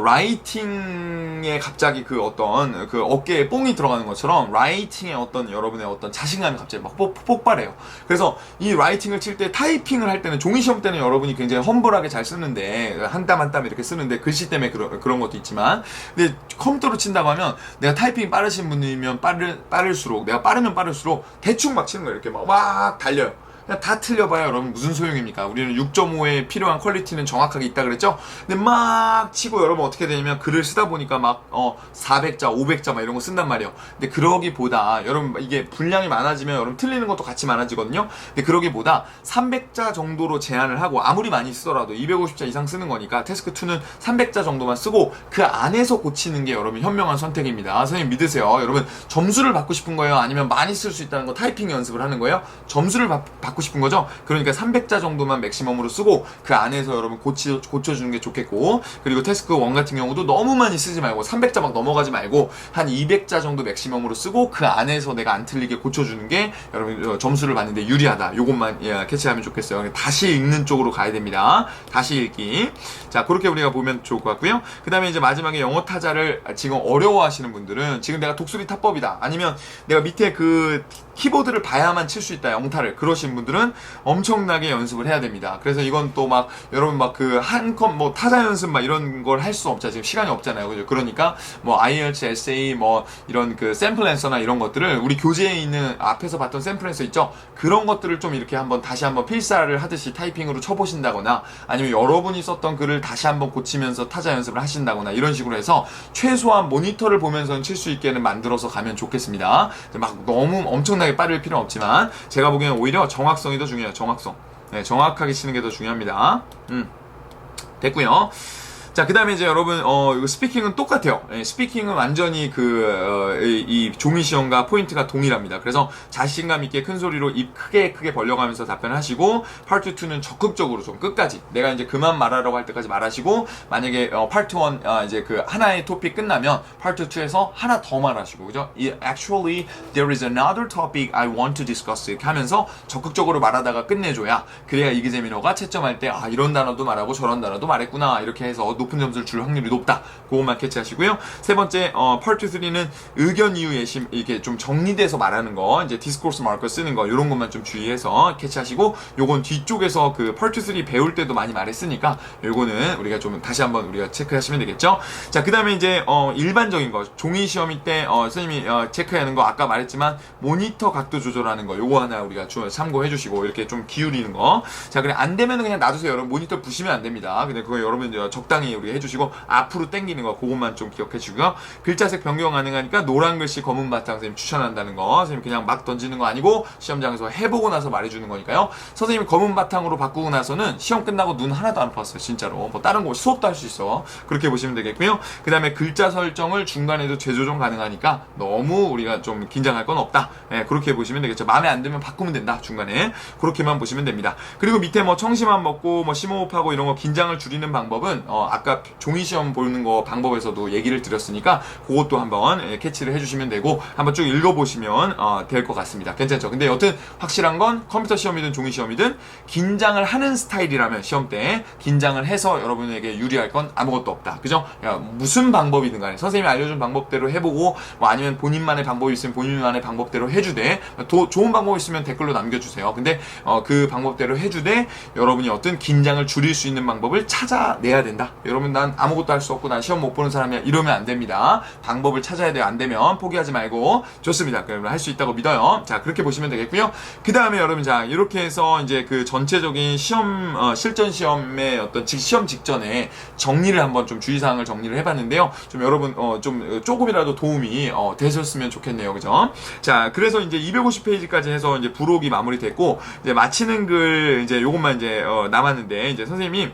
라이팅에 갑자기 그 어떤, 그 어깨에 뽕이 들어가는 것처럼, 라이팅에 어떤, 여러분의 어떤 자신감이 갑자기 막 폭발해요. 그래서 이 라이팅을 칠 때, 타이핑을 할 때는, 종이 시험 때는 여러분이 굉장히 험블하게 잘 쓰는데, 한 땀 한 땀 이렇게 쓰는데, 글씨 때문에 그런 것도 있지만, 근데 컴퓨터로 친다고 하면, 내가 타이핑 빠르신 분이면 빠를수록 내가 빠르면 빠를수록 대충 막 치는 거예요. 이렇게 막 달려요. 그냥 다 틀려봐야 여러분 무슨 소용입니까? 우리는 6.5에 필요한 퀄리티는 정확하게 있다 그랬죠? 근데 막 치고 여러분 어떻게 되냐면 글을 쓰다 보니까 막 400자, 500자 막 이런 거 쓴단 말이에요. 근데 그러기보다 여러분 이게 분량이 많아지면 여러분 틀리는 것도 같이 많아지거든요. 근데 그러기보다 300자 정도로 제한을 하고 아무리 많이 쓰더라도 250자 이상 쓰는 거니까 태스크2는 300자 정도만 쓰고 그 안에서 고치는 게 여러분 현명한 선택입니다. 선생님 믿으세요. 여러분 점수를 받고 싶은 거예요? 아니면 많이 쓸 수 있다는 거 타이핑 연습을 하는 거예요? 점수를 받고 싶은 거죠. 그러니까 300자 정도만 맥시멈으로 쓰고 그 안에서 여러분 고쳐주는 게 좋겠고, 그리고 태스크1 같은 경우도 너무 많이 쓰지 말고 300자 막 넘어가지 말고 한 200자 정도 맥시멈으로 쓰고 그 안에서 내가 안 틀리게 고쳐주는 게 여러분 점수를 받는데 유리하다. 요것만 캐치하면 좋겠어요. 다시 읽는 쪽으로 가야 됩니다. 다시 읽기. 자, 그렇게 우리가 보면 좋을 것 같고요. 그 다음에 이제 마지막에 영어 타자를 지금 어려워하시는 분들은 지금 내가 독수리 타법이다, 아니면 내가 밑에 그 키보드를 봐야만 칠 수 있다, 영타를, 그러신 분들은 엄청나게 연습을 해야 됩니다. 그래서 이건 또 막 여러분 막 그 한컴 뭐 타자 연습 막 이런 걸 할 수 없잖아요. 지금 시간이 없잖아요. 그죠? 그러니까 뭐 IELTS, 에세이 뭐 이런 그 샘플 앤서나 이런 것들을 우리 교재에 있는 앞에서 봤던 샘플 앤서 있죠? 그런 것들을 좀 이렇게 다시 한번 필사를 하듯이 타이핑으로 쳐보신다거나, 아니면 여러분이 썼던 글을 다시 한번 고치면서 타자 연습을 하신다거나, 이런 식으로 해서 최소한 모니터를 보면서는 칠 수 있게는 만들어서 가면 좋겠습니다. 막 너무 엄청나게 빠를 필요는 없지만 제가 보기에는 오히려 정확성이 더 중요해요. 정확성. 네, 정확하게 치는 게 더 중요합니다. 됐고요. 자, 그 다음에 이제 여러분, 이거 스피킹은 똑같아요. 예, 스피킹은 완전히 이 종이 시험과 포인트가 동일합니다. 그래서 자신감 있게 큰 소리로 입 크게 벌려가면서 답변하시고, 파트 2는 적극적으로 좀 끝까지, 내가 이제 그만 말하라고 할 때까지 말하시고, 만약에, 파트 1, 이제 그 하나의 토픽 끝나면, 파트 2에서 하나 더 말하시고, 그죠? Actually, there is another topic I want to discuss. 이렇게 하면서 적극적으로 말하다가 끝내줘야, 그래야 이기재민호가 채점할 때, 이런 단어도 말하고 저런 단어도 말했구나, 이렇게 해서 높은 점수를 줄 확률이 높다. 그것만 캐치하시고요. 세 번째, 파트 3는 의견 이유 예심, 이렇게 좀 정리돼서 말하는 거, 이제 디스코스 마커 쓰는 거, 이런 것만 좀 주의해서 캐치하시고, 요건 뒤쪽에서 그 파트 3 배울 때도 많이 말했으니까, 요거는 우리가 좀 다시 한번 우리가 체크하시면 되겠죠. 자, 그 다음에 이제, 일반적인 거, 종이 시험일 때, 선생님이, 체크하는 거, 아까 말했지만, 모니터 각도 조절하는 거, 요거 하나 우리가 참고해 주시고, 이렇게 좀 기울이는 거. 자, 그래, 안 되면은 그냥 놔두세요. 여러분, 모니터 부시면 안 됩니다. 근데 그거 여러분 적당히 우리가 해주시고, 앞으로 당기는 거, 그것만 좀 기억해 주고요. 글자색 변경 가능하니까 노란 글씨 검은 바탕 선생님 추천한다는 거, 선생님 그냥 막 던지는 거 아니고 시험장에서 해보고 나서 말해주는 거니까요. 선생님이 검은 바탕으로 바꾸고 나서는 시험 끝나고 눈 하나도 안 아팠어요, 진짜로. 뭐 다른 거 수업도 할 수 있어. 그렇게 보시면 되겠고요. 그 다음에 글자 설정을 중간에도 재조정 가능하니까 너무 우리가 좀 긴장할 건 없다. 네, 그렇게 보시면 되겠죠. 마음에 안 들면 바꾸면 된다, 중간에. 그렇게만 보시면 됩니다. 그리고 밑에 뭐 청심환 먹고 뭐 심호흡하고 이런 거 긴장을 줄이는 방법은 아까 종이 시험 보는 거 방법에서도 얘기를 드렸으니까 그것도 한번 캐치를 해주시면 되고, 한번 쭉 읽어보시면 될 것 같습니다. 괜찮죠? 근데 여튼 확실한 건 컴퓨터 시험이든 종이 시험이든 긴장을 하는 스타일이라면 시험 때 긴장을 해서 여러분에게 유리할 건 아무것도 없다. 그죠? 무슨 방법이든 간에 선생님이 알려준 방법대로 해보고, 뭐 아니면 본인만의 방법이 있으면 본인만의 방법대로 해주되, 좋은 방법이 있으면 댓글로 남겨주세요. 근데 그 방법대로 해주되 여러분이 어떤 긴장을 줄일 수 있는 방법을 찾아내야 된다. 여러분, 난 아무것도 할 수 없고 난 시험 못 보는 사람이야, 이러면 안 됩니다. 방법을 찾아야 돼요. 안 되면 포기하지 말고. 좋습니다. 그러면 할 수 있다고 믿어요. 자, 그렇게 보시면 되겠고요. 그 다음에 여러분, 자, 이렇게 해서 이제 그 전체적인 시험, 실전 시험의 어떤 시험 직전에 정리를 한번 좀 주의사항을 정리를 해봤는데요. 좀 여러분, 좀 조금이라도 도움이 되셨으면 좋겠네요. 그죠? 자, 그래서 이제 250페이지까지 해서 이제 부록이 마무리됐고, 이제 마치는 글, 이제 요것만 이제 남았는데, 이제 선생님이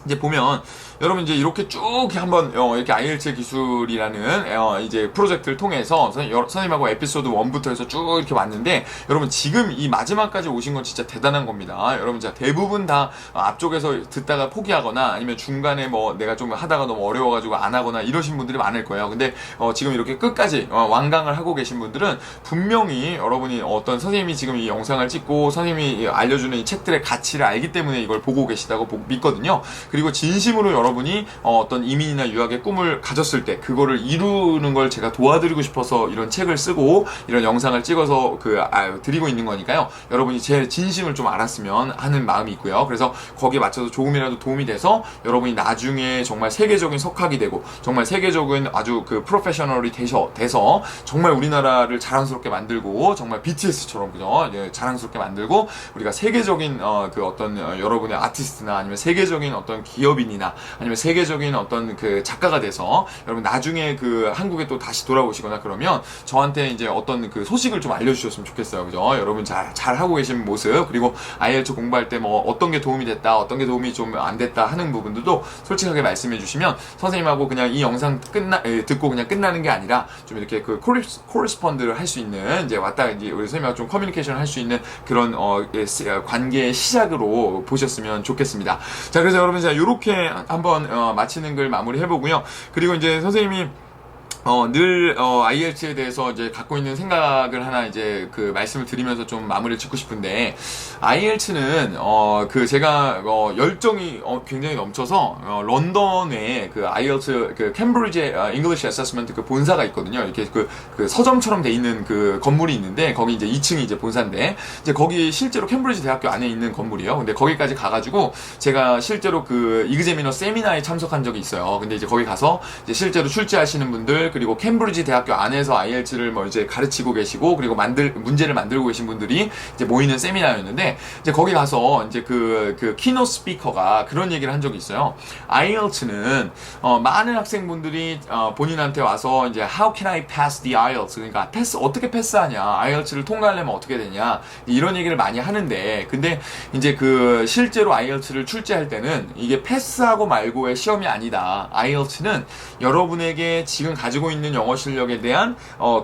이제 보면 여러분 이제 이렇게 쭉 한번 이렇게 IELTS 기술이라는 이제 프로젝트를 통해서 선생님하고 에피소드 1부터 해서 쭉 이렇게 왔는데, 여러분 지금 이 마지막까지 오신 건 진짜 대단한 겁니다. 여러분 자, 대부분 다 앞쪽에서 듣다가 포기하거나 아니면 중간에 뭐 내가 좀 하다가 너무 어려워가지고 안 하거나 이러신 분들이 많을 거예요. 근데 지금 이렇게 끝까지 완강을 하고 계신 분들은 분명히 여러분이 어떤 선생님이 지금 이 영상을 찍고 선생님이 알려주는 이 책들의 가치를 알기 때문에 이걸 보고 계시다고 믿거든요. 그리고 진심으로 여러분이 어떤 이민이나 유학의 꿈을 가졌을 때 그거를 이루는 걸 제가 도와드리고 싶어서 이런 책을 쓰고 이런 영상을 찍어서 드리고 있는 거니까요. 여러분이 제 진심을 좀 알았으면 하는 마음이 있고요. 그래서 거기에 맞춰서 조금이라도 도움이 돼서 여러분이 나중에 정말 세계적인 석학이 되고 정말 세계적인 아주 그 프로페셔널이 돼서 정말 우리나라를 자랑스럽게 만들고 정말 BTS처럼 그죠? 예, 자랑스럽게 만들고 우리가 세계적인 그 어떤 여러분의 아티스트나 아니면 세계적인 어떤 기업인이나 아니면 세계적인 어떤 그 작가가 돼서 여러분 나중에 그 한국에 또 다시 돌아오시거나 그러면 저한테 이제 어떤 그 소식을 좀 알려주셨으면 좋겠어요. 그죠? 여러분 잘 하고 계신 모습, 그리고 IELTS 공부할 때 뭐 어떤 게 도움이 됐다, 어떤 게 도움이 좀 안 됐다 하는 부분들도 솔직하게 말씀해 주시면 선생님하고 그냥 이 영상 듣고 그냥 끝나는 게 아니라 좀 이렇게 그 코레스폰드를 할 수 있는 이제 왔다 이제 우리 선생님하고 좀 커뮤니케이션을 할 수 있는 그런 관계의 시작으로 보셨으면 좋겠습니다. 자, 그래서 여러분 제가 이렇게 한번 마치는 글 마무리해 보고요. 그리고 이제 선생님이 늘 IELTS에 대해서 이제 갖고 있는 생각을 하나 이제 그 말씀을 드리면서 좀 마무리를 짓고 싶은데, IELTS는 그 제가 열정이 굉장히 넘쳐서 런던에 그 IELTS 그 캠브리지 잉글리시 어세스먼트 그 본사가 있거든요. 이렇게 그 서점처럼 돼 있는 그 건물이 있는데 거기 이제 2층이 이제 본사인데, 이제 거기 실제로 캠브리지 대학교 안에 있는 건물이에요. 근데 거기까지 가가지고 제가 실제로 그 이그제미너 세미나에 참석한 적이 있어요. 근데 이제 거기 가서 이제 실제로 출제하시는 분들, 그리고 캠브리지 대학교 안에서 IELTS를 뭐 이제 가르치고 계시고 그리고 문제를 만들고 계신 분들이 이제 모이는 세미나였는데, 이제 거기 가서 이제 그 키노 스피커가 그런 얘기를 한 적이 있어요. IELTS는 많은 학생분들이 본인한테 와서 이제 How can I pass the IELTS? 그러니까 어떻게 패스하냐? IELTS를 통과하려면 어떻게 되냐? 이런 얘기를 많이 하는데, 근데 이제 그 실제로 IELTS를 출제할 때는 이게 패스하고 말고의 시험이 아니다. IELTS는 여러분에게 지금 가지고 있는 영어 실력에 대한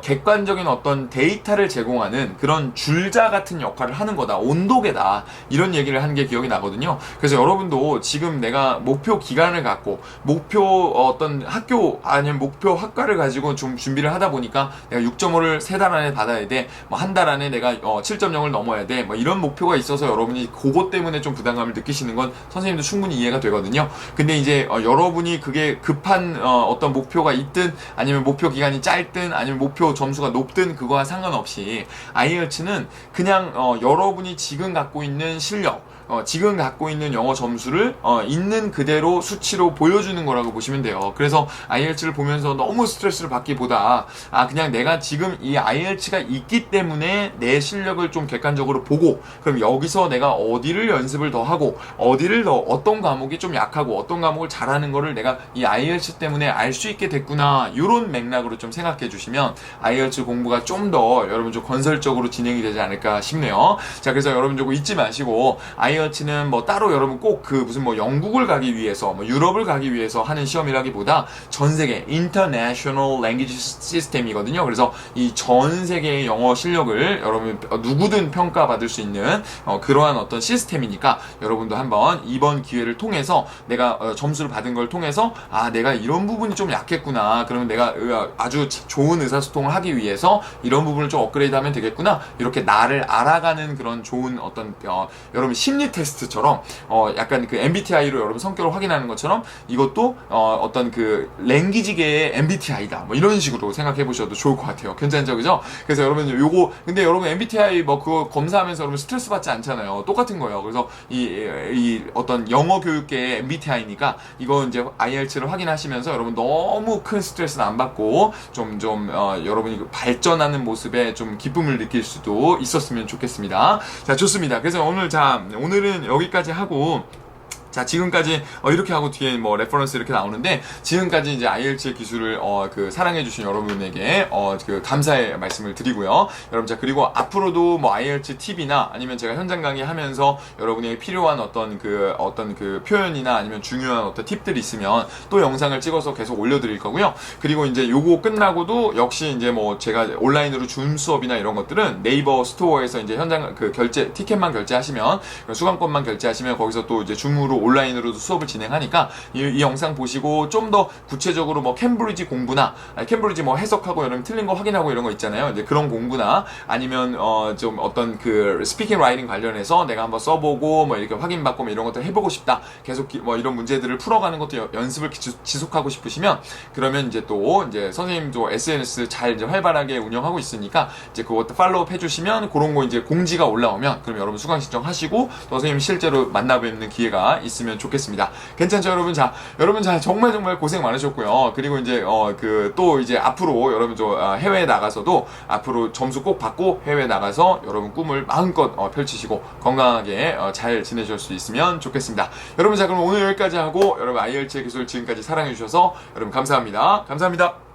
객관적인 어떤 데이터를 제공하는 그런 줄자 같은 역할을 하는 거다. 온도계다. 이런 얘기를 한 게 기억이 나거든요. 그래서 여러분도 지금 내가 목표 기간을 갖고 목표 어떤 학교 아니면 목표 학과를 가지고 좀 준비를 하다 보니까 내가 6.5를 3달 안에 받아야 돼. 뭐 한 달 안에 내가 7.0을 넘어야 돼. 뭐 이런 목표가 있어서 여러분이 그것 때문에 좀 부담감을 느끼시는 건 선생님도 충분히 이해가 되거든요. 근데 이제 여러분이 그게 급한 어떤 목표가 있든 아니면 목표 기간이 짧든 아니면 목표 점수가 높든 그거와 상관없이 IELTS는 그냥 여러분이 지금 갖고 있는 실력, 지금 갖고 있는 영어 점수를 있는 그대로 수치로 보여주는 거라고 보시면 돼요. 그래서 IELTS를 보면서 너무 스트레스를 받기보다 그냥 내가 지금 이 IELTS가 있기 때문에 내 실력을 좀 객관적으로 보고, 그럼 여기서 내가 어디를 연습을 더 하고 어디를 더 어떤 과목이 좀 약하고 어떤 과목을 잘하는 거를 내가 이 IELTS 때문에 알 수 있게 됐구나, 이런 맥락으로 좀 생각해 주시면 IELTS 공부가 좀 더 여러분 좀 건설적으로 진행이 되지 않을까 싶네요. 자, 그래서 여러분 조금 잊지 마시고 IELTS는 뭐 따로 여러분 꼭 그 무슨 뭐 영국을 가기 위해서 뭐 유럽을 가기 위해서 하는 시험이라기보다 전 세계 International Language System이거든요. 그래서 이 전 세계의 영어 실력을 여러분 누구든 평가받을 수 있는 그러한 어떤 시스템이니까 여러분도 한번 이번 기회를 통해서 내가 점수를 받은 걸 통해서 내가 이런 부분이 좀 약했구나, 그러면 내가 아주 좋은 의사소통을 하기 위해서 이런 부분을 좀 업그레이드하면 되겠구나, 이렇게 나를 알아가는 그런 좋은 어떤 여러분 심리 테스트처럼 약간 그 MBTI로 여러분 성격을 확인하는 것처럼 이것도 어떤 그 랭귀지계의 MBTI다, 뭐 이런 식으로 생각해 보셔도 좋을 것 같아요. 괜찮죠, 그죠? 그래서 여러분 요거 근데 여러분 MBTI 뭐 그거 검사하면서 여러분 스트레스 받지 않잖아요. 똑같은 거예요. 그래서 이 어떤 영어 교육계의 MBTI니까 이거 이제 IELTS를 확인하시면서 여러분 너무 큰 스트레스는 안 받고 좀 여러분이 발전하는 모습에 좀 기쁨을 느낄 수도 있었으면 좋겠습니다. 자, 좋습니다. 그래서 오늘은 여기까지 하고 자, 지금까지 이렇게 하고 뒤에 뭐 레퍼런스 이렇게 나오는데, 지금까지 이제 IELTS 기술을 그 사랑해주신 여러분에게 그 감사의 말씀을 드리고요. 여러분, 자, 그리고 앞으로도 뭐 IELTS 팁이나 아니면 제가 현장 강의하면서 여러분에게 필요한 어떤 그 표현이나 아니면 중요한 어떤 팁들이 있으면 또 영상을 찍어서 계속 올려드릴 거고요. 그리고 이제 요거 끝나고도 역시 이제 뭐 제가 온라인으로 줌 수업이나 이런 것들은 네이버 스토어에서 이제 현장 그 결제 티켓만 결제하시면, 수강권만 결제하시면 거기서 또 이제 줌으로 온라인으로도 수업을 진행하니까 이 영상 보시고 좀 더 구체적으로 뭐 캠브리지 공부나, 캠브리지 뭐 해석하고 여러분 틀린 거 확인하고 이런 거 있잖아요. 이제 그런 공부나 아니면 좀 어떤 그 스피킹 라이팅 관련해서 내가 한번 써보고 뭐 이렇게 확인받고 뭐 이런 것도 해보고 싶다, 계속 뭐 이런 문제들을 풀어가는 것도 연습을 지속하고 싶으시면, 그러면 이제 또 이제 선생님도 SNS 잘 이제 활발하게 운영하고 있으니까 이제 그것도 팔로우업 해주시면 그런 거 이제 공지가 올라오면 그럼 여러분 수강 신청하시고 또 선생님 실제로 만나뵙는 기회가 있으면 좋겠습니다. 괜찮죠, 여러분? 자, 여러분, 자, 정말 고생 많으셨고요. 그리고 이제 또 이제 앞으로 여러분 해외에 나가서도 앞으로 점수 꼭 받고 해외에 나가서 여러분 꿈을 마음껏 펼치시고 건강하게 잘 지내실 수 있으면 좋겠습니다. 여러분, 자, 그럼 오늘 여기까지 하고, 여러분 IELTS 기술 지금까지 사랑해 주셔서 여러분 감사합니다. 감사합니다.